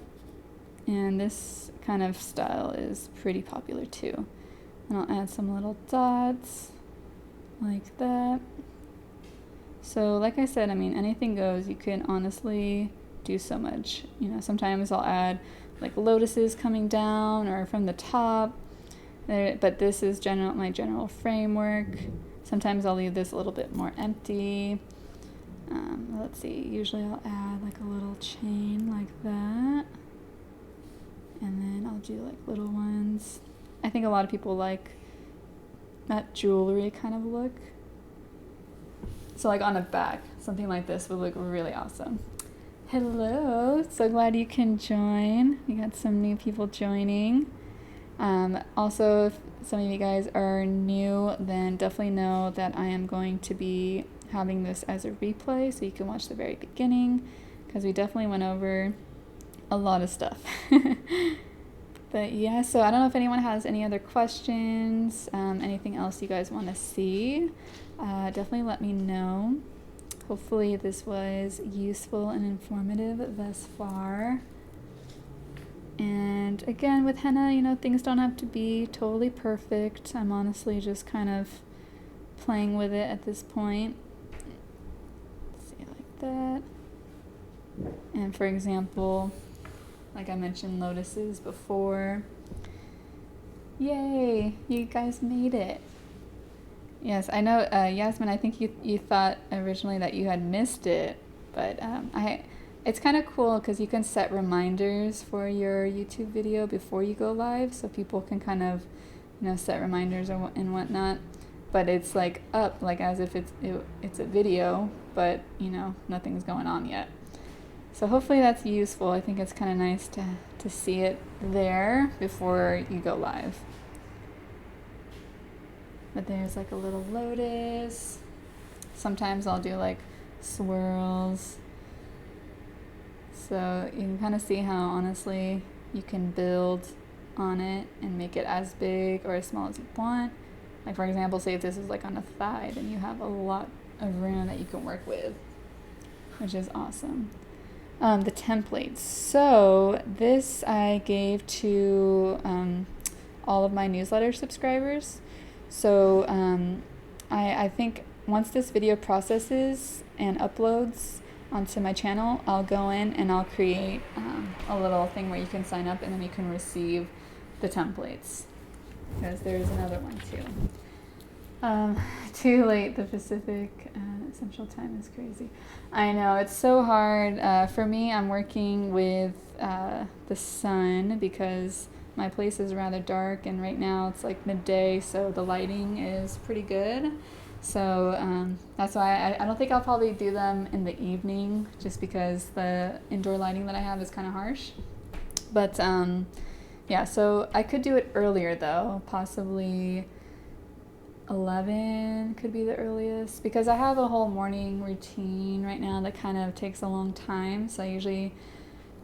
and this kind of style is pretty popular too. And I'll add some little dots like that. So like I said, anything goes. You can honestly do so much. Sometimes I'll add like lotuses coming down or from the top. But this is my general framework. Sometimes I'll leave this a little bit more empty. Let's see, usually I'll add like a little chain like that. And then I'll do like little ones. I think a lot of people like that jewelry kind of look. So like on a back, something like this would look really awesome. Hello, so glad you can join. We got some new people joining. Also, if some of you guys are new, then definitely know that I am going to be having this as a replay so you can watch the very beginning because we definitely went over a lot of stuff. But yeah, so I don't know if anyone has any other questions, anything else you guys want to see, definitely let me know. Hopefully this was useful and informative thus far. And again, with henna, you know, things don't have to be totally perfect. I'm honestly just kind of playing with it at this point. Let's see, like that. And for example, like I mentioned lotuses before. Yay, you guys made it. Yes, I know, Yasmin, I think you thought originally that you had missed it, but it's kind of cool because you can set reminders for your YouTube video before you go live, so people can kind of, you know, set reminders and whatnot. But it's like up, like as if it's a video, but you know, nothing's going on yet. So hopefully that's useful. I think it's kind of nice to see it there before you go live. But there's like a little lotus. Sometimes I'll do like swirls. So you can kind of see how honestly you can build on it and make it as big or as small as you want. Like for example, say if this is like on a thigh, then you have a lot of room that you can work with, which is awesome. The templates. So this I gave to all of my newsletter subscribers. So I think once this video processes and uploads onto my channel, I'll go in and I'll create a little thing where you can sign up and then you can receive the templates. Because there's another one too. Too late, the Pacific Central Time is crazy. I know, it's so hard. For me, I'm working with the sun because my place is rather dark and right now it's like midday, so the lighting is pretty good. So that's why I don't think I'll probably do them in the evening just because the indoor lighting that I have is kind of harsh. But yeah, so I could do it earlier though, possibly 11 could be the earliest because I have a whole morning routine right now that kind of takes a long time, so I usually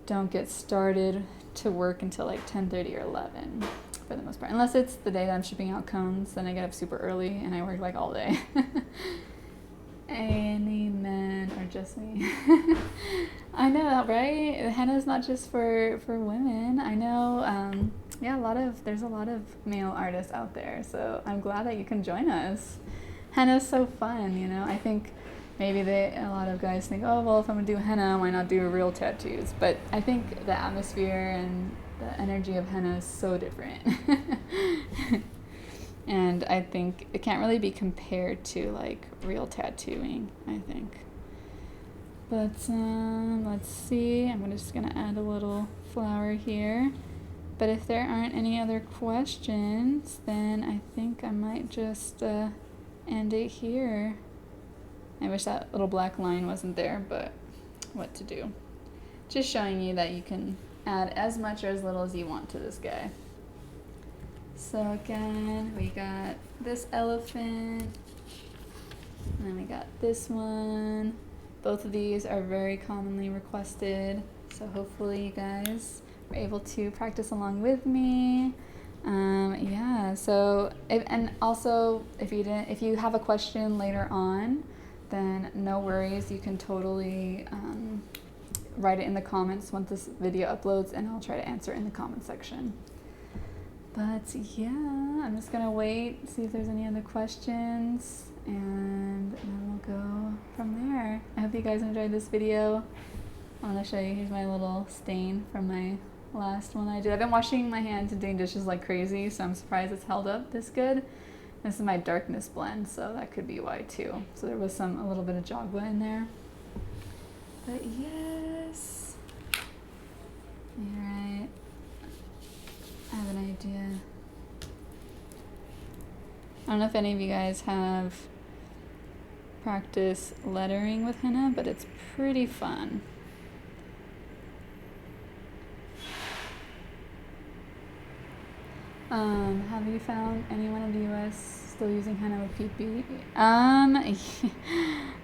don't get started to work until like 10:30 or 11 for the most part, unless it's the day that I'm shipping out cones. Then I get up super early and I work like all day. Any men or just me? I know, right? Henna is not just for women. I know, yeah, there's a lot of male artists out there, so I'm glad that you can join us. Henna is so fun, you know. I think maybe a lot of guys think, oh, well, if I'm gonna do henna, why not do real tattoos? But I think the atmosphere and the energy of henna is so different. And I think it can't really be compared to like real tattooing, I think. But let's see, I'm just gonna add a little flower here. But if there aren't any other questions, then I think I might just end it here. I wish that little black line wasn't there, but what to do. Just showing you that you can add as much or as little as you want to this guy. So again, we got this elephant, and then we got this one. Both of these are very commonly requested, so hopefully you guys are able to practice along with me. Yeah, so and also if you have a question later on, then no worries, you can totally write it in the comments once this video uploads, and I'll try to answer it in the comment section. But yeah, I'm just gonna wait, see if there's any other questions, and then we'll go from there. I hope you guys enjoyed this video. I want to show you, here's my little stain from my last one I did. I've been washing my hands and doing dishes like crazy, so I'm surprised it's held up this good. This is my darkness blend, so that could be why too. So there was a little bit of jogba in there. But yes. Alright. I have an idea. I don't know if any of you guys have practiced lettering with henna, but it's pretty fun. Have you found anyone in the US still using henna with PP?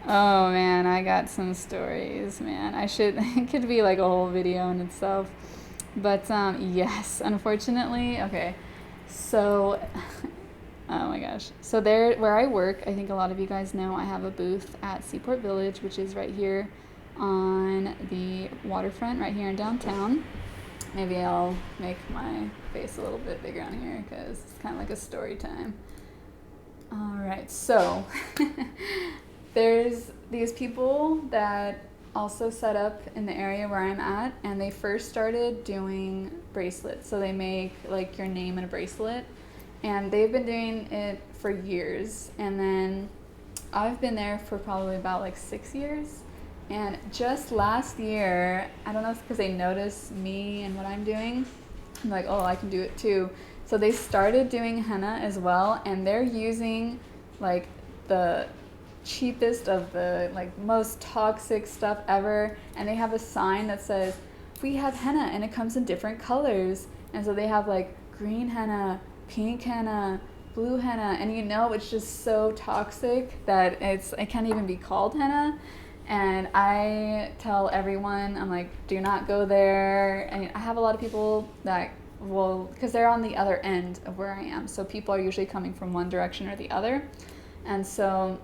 Oh man, I got some stories, man. It could be like a whole video in itself. But yes, unfortunately, okay. So Oh my gosh. So there, where I work, I think a lot of you guys know I have a booth at Seaport Village, which is right here on the waterfront, right here in downtown. Maybe I'll make my face a little bit bigger on here because it's kind of like a story time. All right, so there's these people that also set up in the area where I'm at, and they first started doing bracelets. So they make like your name in a bracelet, and they've been doing it for years. And then I've been there for probably about like 6 years. And just last year, I don't know if it's because they noticed me and what I'm doing, I'm like, oh, I can do it too. So they started doing henna as well, and they're using like the cheapest of the like most toxic stuff ever, and they have a sign that says we have henna and it comes in different colors. And so they have like green henna, pink henna, blue henna, and you know it's just so toxic that it can't even be called henna. And I tell everyone, I'm like, do not go there. And I have a lot of people that will, because they're on the other end of where I am, so people are usually coming from one direction or the other. And so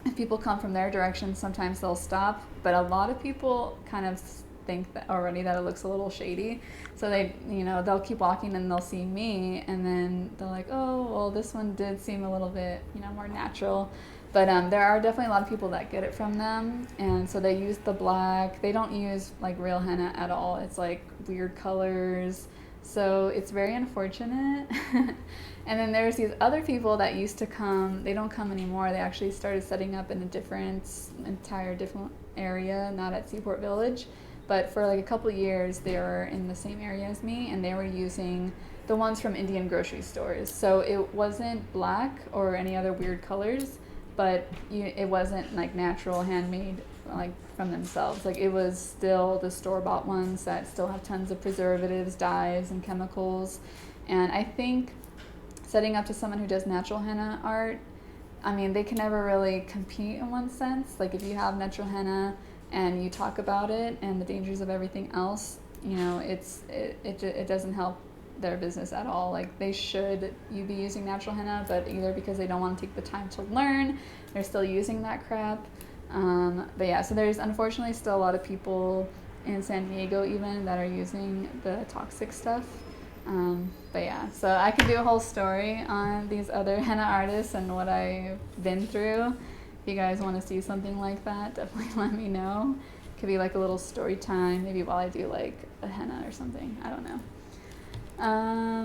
if people come from their direction, sometimes they'll stop, but a lot of people kind of think that already that it looks a little shady. So they, they'll keep walking and they'll see me, and then they're like, oh, well, this one did seem a little bit, more natural. But there are definitely a lot of people that get it from them, and so they use the black. They don't use like real henna at all. It's like weird colors, so it's very unfortunate. And then there's these other people that used to come. They don't come anymore. They actually started setting up in a different area, not at Seaport Village. But for like a couple years, they were in the same area as me, and they were using the ones from Indian grocery stores. So it wasn't black or any other weird colors, but it wasn't like natural, handmade, like from themselves. Like it was still the store-bought ones that still have tons of preservatives, dyes, and chemicals. And I think setting up to someone who does natural henna art, I mean, they can never really compete in one sense. Like if you have natural henna and you talk about it and the dangers of everything else, it doesn't help their business at all. Like you be using natural henna, but either because they don't want to take the time to learn, they're still using that crap. But yeah, so there's unfortunately still a lot of people in San Diego even that are using the toxic stuff. But yeah, so I could do a whole story on these other henna artists and what I've been through. If you guys want to see something like that, definitely let me know. It could be like a little story time, maybe while I do like a henna or something. I don't know.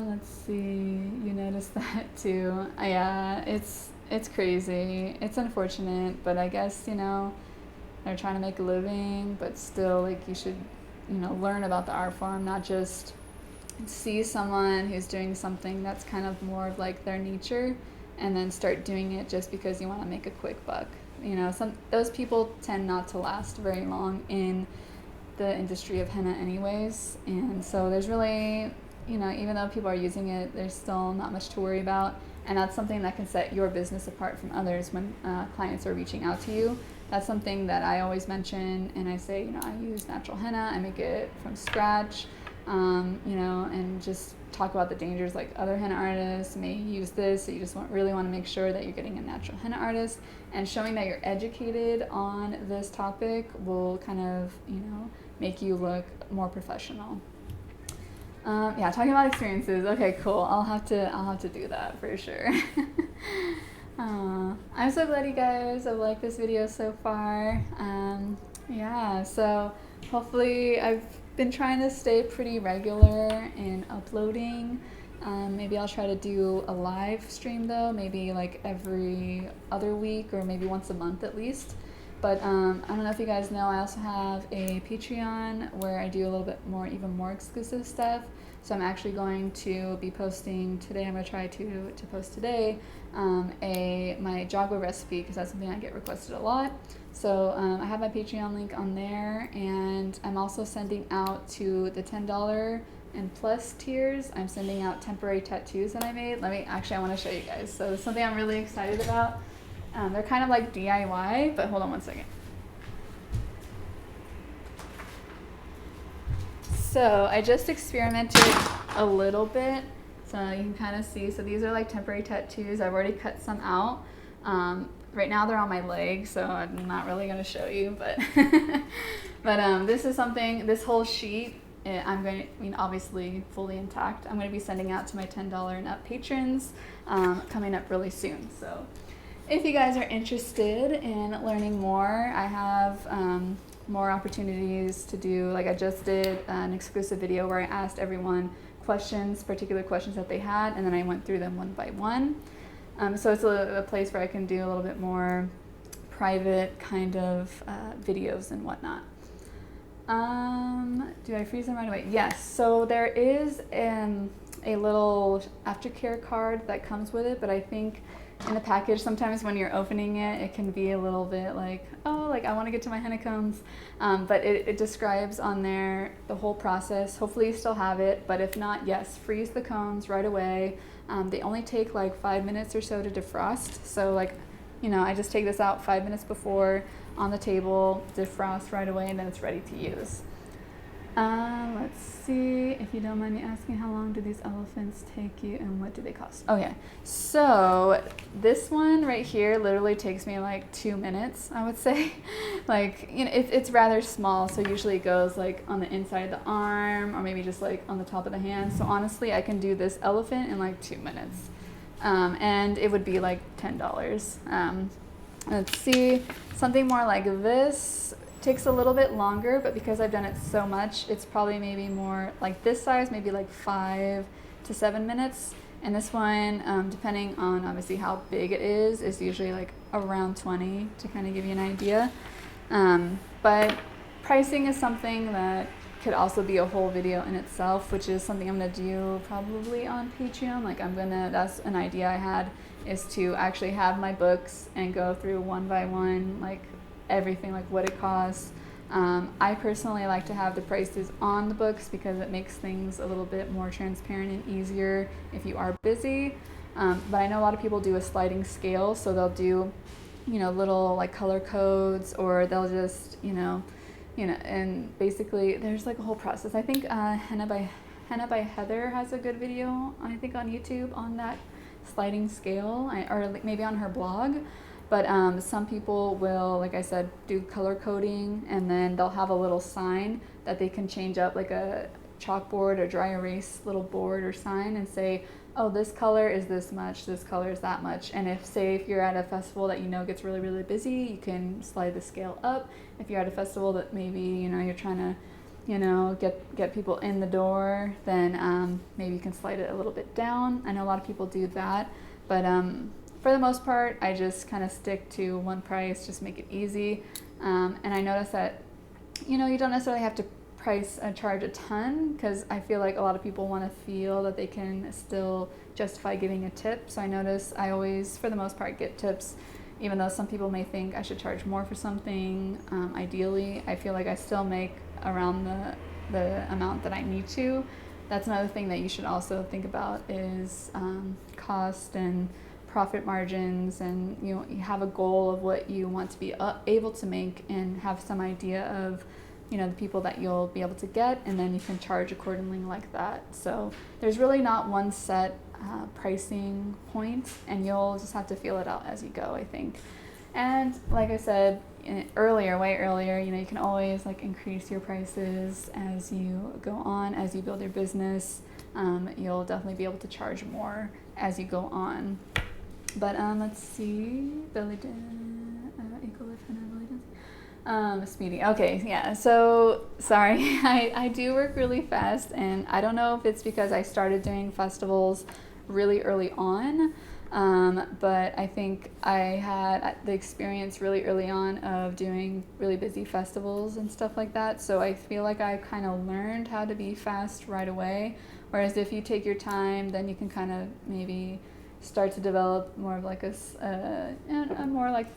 Let's see, you noticed that too. Yeah, it's crazy. It's unfortunate, but I guess, they're trying to make a living, but still, like, you should, learn about the art form, not just see someone who's doing something that's kind of more of like their nature and then start doing it just because you want to make a quick buck. Those people tend not to last very long in the industry of henna anyways, and so there's really, even though people are using it, there's still not much to worry about. And that's something that can set your business apart from others when clients are reaching out to you. That's something that I always mention, and I say, I use natural henna, I make it from scratch, and just talk about the dangers. Like other henna artists may use this, so you just really want to make sure that you're getting a natural henna artist, and showing that you're educated on this topic will kind of, make you look more professional. Yeah, talking about experiences. Okay, cool. I'll have to do that for sure. I'm so glad you guys have liked this video so far. Yeah, so hopefully I've been trying to stay pretty regular in uploading. Maybe I'll try to do a live stream though, maybe like every other week or maybe once a month at least. But I don't know if you guys know, I also have a Patreon where I do a little bit more, even more exclusive stuff. So I'm actually going to be posting today, I'm going to try to post today, my jagwa recipe, because that's something I get requested a lot. So I have my Patreon link on there, and I'm also sending out to the $10 and plus tiers, I'm sending out temporary tattoos that I made. I want to show you guys. So it's something I'm really excited about. They're kind of like DIY, but hold on one second. So I just experimented a little bit So you can kind of see, so these are like temporary tattoos. I've already cut some out. Right now they're on my leg, so I'm not really going to show you, but but this is something, this whole sheet, I'm going to, I mean, obviously fully intact. I'm going to be sending out to my $10 and up patrons coming up really soon. So if you guys are interested in learning more, I have more opportunities to do, like I just did an exclusive video where I asked everyone questions, particular questions that they had, and then I went through them one by one. So it's a place where I can do a little bit more private kind of videos and whatnot. Do I freeze them right away? Yes. So there is a little aftercare card that comes with it, but I think in the package, sometimes when you're opening it, it can be a little bit like, oh, like I want to get to my henna cones. But it describes on there the whole process. Hopefully you still have it, but if not, yes, freeze the cones right away. They only take like 5 minutes or so to defrost. So like, you know, I just take this out 5 minutes before on the table, defrost right away, and then it's ready to use. Let's see, if you don't mind me asking, how long do these elephants take you and what do they cost? Okay, so this one right here literally takes me like 2 minutes, I would say. Like, you know, it's rather small, so usually it goes like on the inside of the arm or maybe just like on the top of the hand. So honestly, I can do this elephant in like 2 minutes. And it would be like $10. Let's see, something more like this takes a little bit longer, but because I've done it so much, it's probably maybe more like this size, maybe like 5 to 7 minutes. And this one, depending on obviously how big it is usually like around 20 to kind of give you an idea. But pricing is something that could also be a whole video in itself, which is something I'm gonna do probably on Patreon. Like that's an idea I had, is to actually have my books and go through one by one, like everything, like what it costs. I personally like to have the prices on the books because it makes things a little bit more transparent and easier if you are busy. But I know a lot of people do a sliding scale, so they'll do, you know, little like color codes, or they'll just, you know, and basically there's like a whole process. I think Henna by Heather has a good video, I think, on YouTube on that sliding scale, or maybe on her blog. But some people will, like I said, do color coding, and then they'll have a little sign that they can change up, like a chalkboard or dry erase little board or sign, and say, oh, this color is this much, this color is that much. And if you're at a festival that you know gets really, really busy, you can slide the scale up. If you're at a festival that maybe, you know, you're trying to, you know, get people in the door, then maybe you can slide it a little bit down. I know a lot of people do that, but for the most part, I just kind of stick to one price, just make it easy. And I notice that, you know, you don't necessarily have to charge a ton, because I feel like a lot of people want to feel that they can still justify giving a tip. So I notice I always, for the most part, get tips, even though some people may think I should charge more for something. Ideally, I feel like I still make around the amount that I need to. That's another thing that you should also think about is cost and profit margins, and you have a goal of what you want to be able to make, and have some idea of, you know, the people that you'll be able to get, and then you can charge accordingly like that. So there's really not one set pricing point, and you'll just have to feel it out as you go, I think. And like I said way earlier, you know, you can always like increase your prices as you go on, as you build your business. You'll definitely be able to charge more as you go on. But let's see, belly dance, speedy. Okay, yeah, so sorry, I do work really fast, and I don't know if it's because I started doing festivals really early on, but I think I had the experience really early on of doing really busy festivals and stuff like that, so I feel like I kind of learned how to be fast right away, whereas if you take your time, then you can kind of maybe start to develop more of like a more like,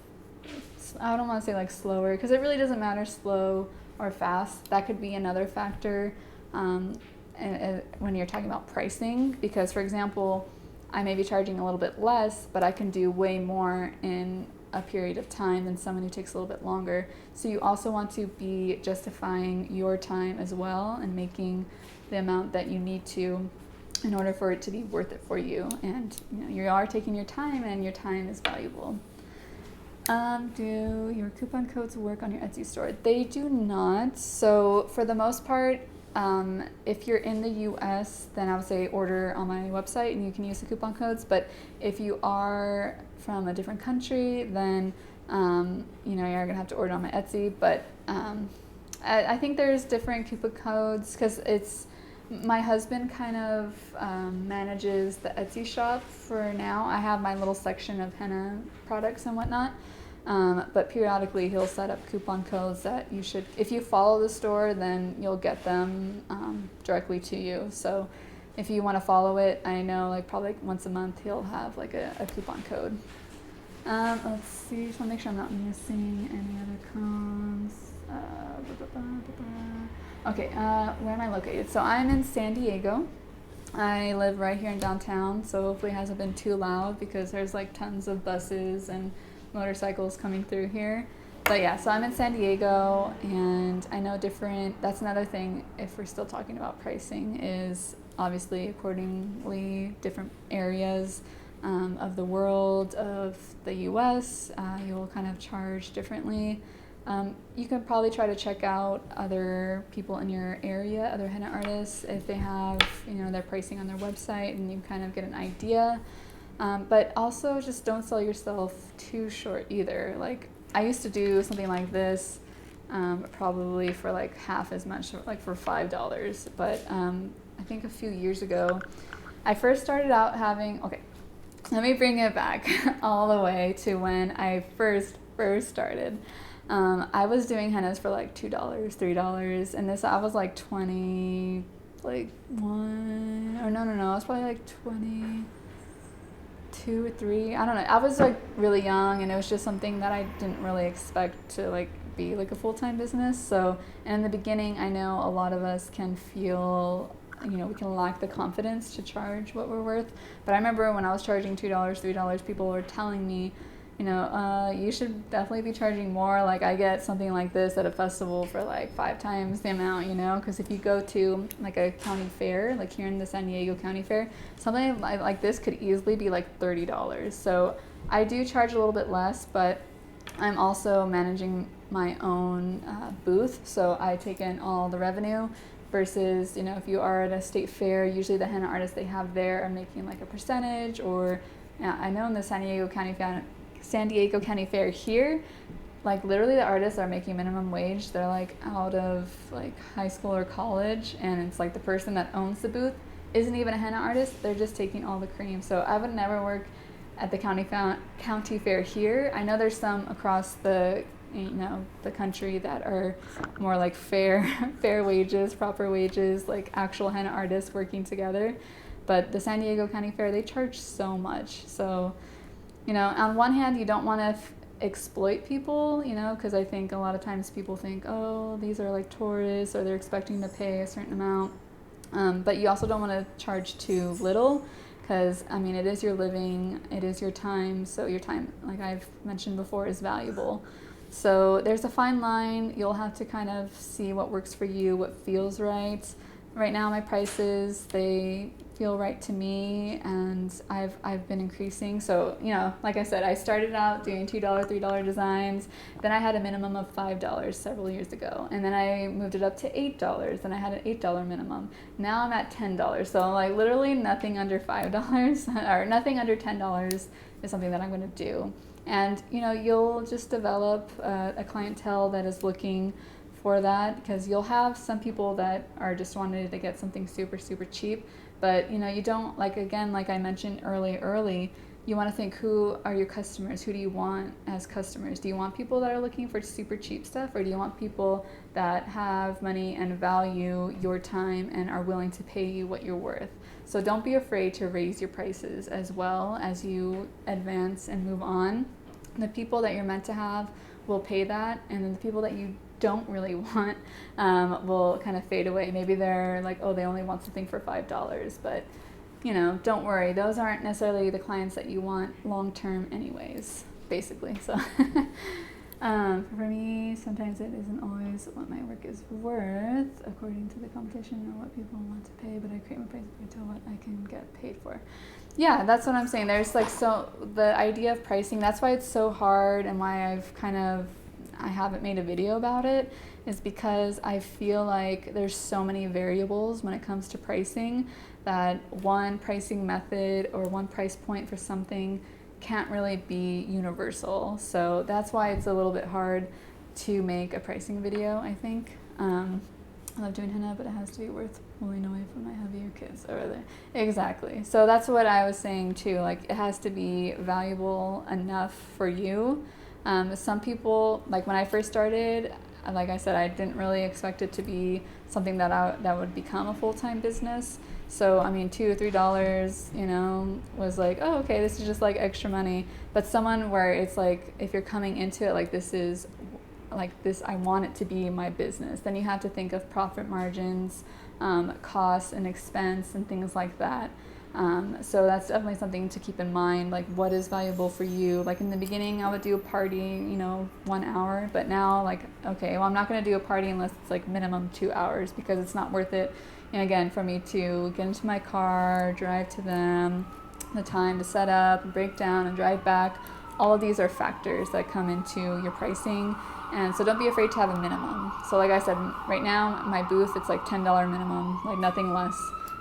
I don't want to say like slower, because it really doesn't matter slow or fast. That could be another factor when you're talking about pricing, because for example, I may be charging a little bit less, but I can do way more in a period of time than someone who takes a little bit longer. So you also want to be justifying your time as well, and making the amount that you need to in order for it to be worth it for you. And you are taking your time, and your time is valuable. Do your coupon codes work on your Etsy store? They do not. So for the most part, if you're in the US, then I would say order on my website and you can use the coupon codes. But if you are from a different country, then you're gonna have to order on my Etsy. But I think there's different coupon codes because my husband kind of manages the Etsy shop for now. I have my little section of henna products and whatnot. But periodically he'll set up coupon codes that you should, if you follow the store, then you'll get them directly to you. So if you want to follow it, I know probably once a month he'll have a coupon code. Let's see, just want to make sure I'm not missing any other cons. Okay, where am I located? So I'm in San Diego. I live right here in downtown, so hopefully it hasn't been too loud because there's tons of buses and motorcycles coming through here. But yeah, so I'm in San Diego, and I know that's another thing, if we're still talking about pricing, is obviously accordingly different areas of the world, of the US, you'll kind of charge differently. You can probably try to check out other people in your area, other henna artists, if they have their pricing on their website, and you kind of get an idea. But also just don't sell yourself too short either. I used to do something like this, probably for half as much, for $5. But I think a few years ago, I first started out okay, let me bring it back all the way to when I first started. I was doing hennas for $2, $3, and I was 21, or no, I was probably 22 or 3, I don't know. I was really young, and it was just something that I didn't really expect to be a full-time business. So, and in the beginning, I know a lot of us can feel, we can lack the confidence to charge what we're worth. But I remember when I was charging $2, $3, people were telling me, you should definitely be charging more. I get something like this at a festival for 5 times the amount, because if you go to a county fair, here in the San Diego County Fair, something like this could easily be $30. So I do charge a little bit less, but I'm also managing my own booth, so I take in all the revenue. Versus, if you are at a state fair, usually the henna artists they have there are making a percentage, or I know in the San Diego County Fair here, literally the artists are making minimum wage. They're out of high school or college, and it's the person that owns the booth isn't even a henna artist. They're just taking all the cream. So I would never work at the county fair here. I know there's some across the country that are more fair wages, proper wages, actual henna artists working together. But the San Diego County Fair, they charge so much. So on one hand, you don't want to exploit people, because I think a lot of times people think, oh, these are tourists, or they're expecting to pay a certain amount. But you also don't want to charge too little, because, it is your living, it is your time. So your time, like I've mentioned before, is valuable. So there's a fine line. You'll have to kind of see what works for you, what feels right. Right now, my prices, they feel right to me, and I've been increasing. So, like I said, I started out doing $2, $3 designs. Then I had a minimum of $5 several years ago. And then I moved it up to $8, and I had an $8 minimum. Now I'm at $10. So literally nothing under $5 or nothing under $10 is something that I'm going to do. And, you'll just develop a clientele that is looking for that, because you'll have some people that are just wanting to get something super, super cheap. But, you don't, again, like I mentioned early, you want to think, who are your customers? Who do you want as customers? Do you want people that are looking for super cheap stuff, or do you want people that have money and value your time and are willing to pay you what you're worth? So don't be afraid to raise your prices as well as you advance and move on. The people that you're meant to have will pay that, and then the people that you don't really want will kind of fade away. Maybe they're oh, they only want something for $5, but don't worry, those aren't necessarily the clients that you want long term anyways, basically. So For me, sometimes it isn't always what my work is worth according to the competition or what people want to pay, but I create my price to what I can get paid for. Yeah, that's what I'm saying. There's like, so the idea of pricing, that's why it's so hard and why I haven't made a video about it, is because I feel like there's so many variables when it comes to pricing that one pricing method or one price point for something can't really be universal. So that's why it's a little bit hard to make a pricing video, I think. I love doing henna, but it has to be worth pulling away from my heavier kids over there. Exactly. So that's what I was saying too. Like, it has to be valuable enough for you. Some people, like when I first started, like I said, I didn't really expect it to be something that would become a full-time business. So I mean, $2 or $3, you know, was like, oh, okay, this is just like extra money. But someone where it's like, if you're coming into it like this is like this, I want it to be my business, then you have to think of profit margins, costs and expense and things like that. So that's definitely something to keep in mind, like what is valuable for you. Like in the beginning, I would do a party, you know, 1 hour, but now like, okay, well, I'm not going to do a party unless it's like minimum 2 hours, because it's not worth it. And again, for me to get into my car, drive to them, the time to set up and break down and drive back, all of these are factors that come into your pricing. And so don't be afraid to have a minimum. So like I said, right now, my booth, it's like $10 minimum, like nothing less.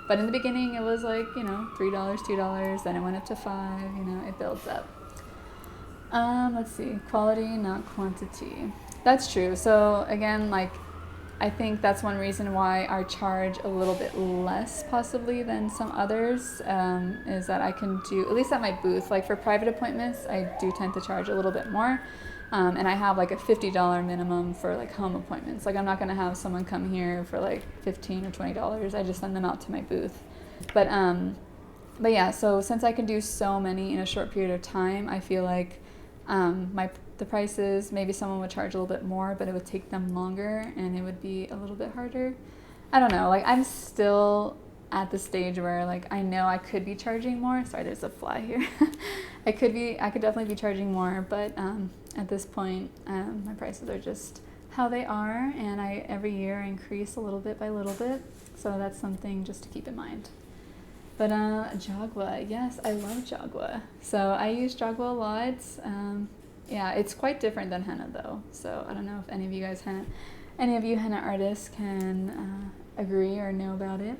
But in the beginning, it was like, you know, $3, $2, then it went up to $5, you know, it builds up. Let's see, quality, not quantity. That's true. So again, like, I think that's one reason why I charge a little bit less possibly than some others, is that I can do, at least at my booth, like for private appointments, I do tend to charge a little bit more. And I have like a $50 minimum for like home appointments. Like I'm not gonna have someone come here for like $15 or $20. I just send them out to my booth. But yeah, so since I can do so many in a short period of time, I feel like the prices, maybe someone would charge a little bit more, but it would take them longer and it would be a little bit harder. I don't know, like I'm still at the stage where like I know I could be charging more. Sorry, there's a fly here. I could definitely be charging more, but at this point, my prices are just how they are, and I every year increase a little bit by little bit. So that's something just to keep in mind. But Jagua, yes, I love Jagua. So I use Jagua a lot. Yeah, it's quite different than henna though. So I don't know if any of you henna artists can agree or know about it.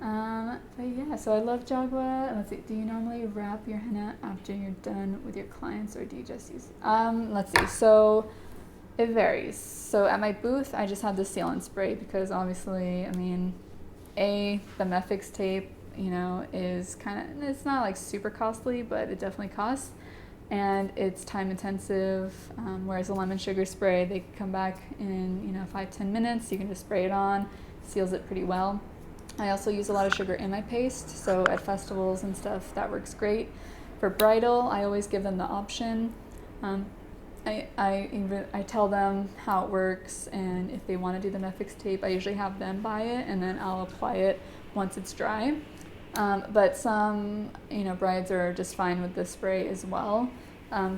But yeah, so I love Jagua. Let's see, do you normally wrap your henna after you're done with your clients, or do you just use, let's see, so it varies. So at my booth, I just have the seal and spray because obviously, I mean, the Mefix tape, you know, is it's not like super costly, but it definitely costs. And it's time intensive, whereas a lemon sugar spray, they come back in, you know, 5-10 minutes. You can just spray it on, seals it pretty well. I also use a lot of sugar in my paste, so at festivals and stuff, that works great. For bridal, I always give them the option. I tell them how it works, and if they want to do the Mefix tape, I usually have them buy it, and then I'll apply it once it's dry. But some, you know, brides are just fine with the spray as well.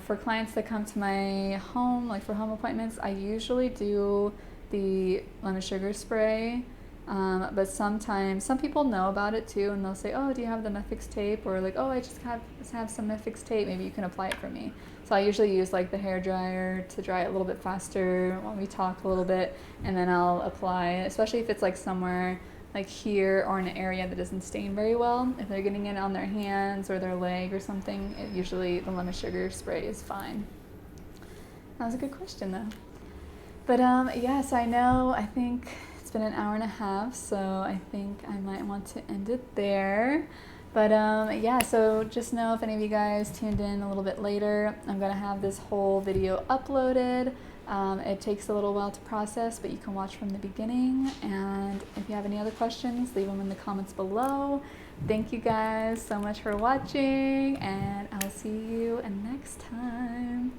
For clients that come to my home, like for home appointments, I usually do the lemon sugar spray. But sometimes some people know about it too, and they'll say, oh, do you have the Mefix tape? Or like, oh, I just have some Mefix tape, maybe you can apply it for me. So I usually use like the hair dryer to dry it a little bit faster while we talk a little bit, and then I'll apply it, especially if it's like somewhere like here or in an area that doesn't stain very well. If they're getting it on their hands or their leg or something, usually the lemon sugar spray is fine. That was a good question though. But yes, I know, I think it's been an hour and a half, so I think I might want to end it there. But yeah, so just know if any of you guys tuned in a little bit later, I'm gonna have this whole video uploaded. It takes a little while to process, but you can watch from the beginning. And if you have any other questions, leave them in the comments below. Thank you guys so much for watching, and I'll see you next time.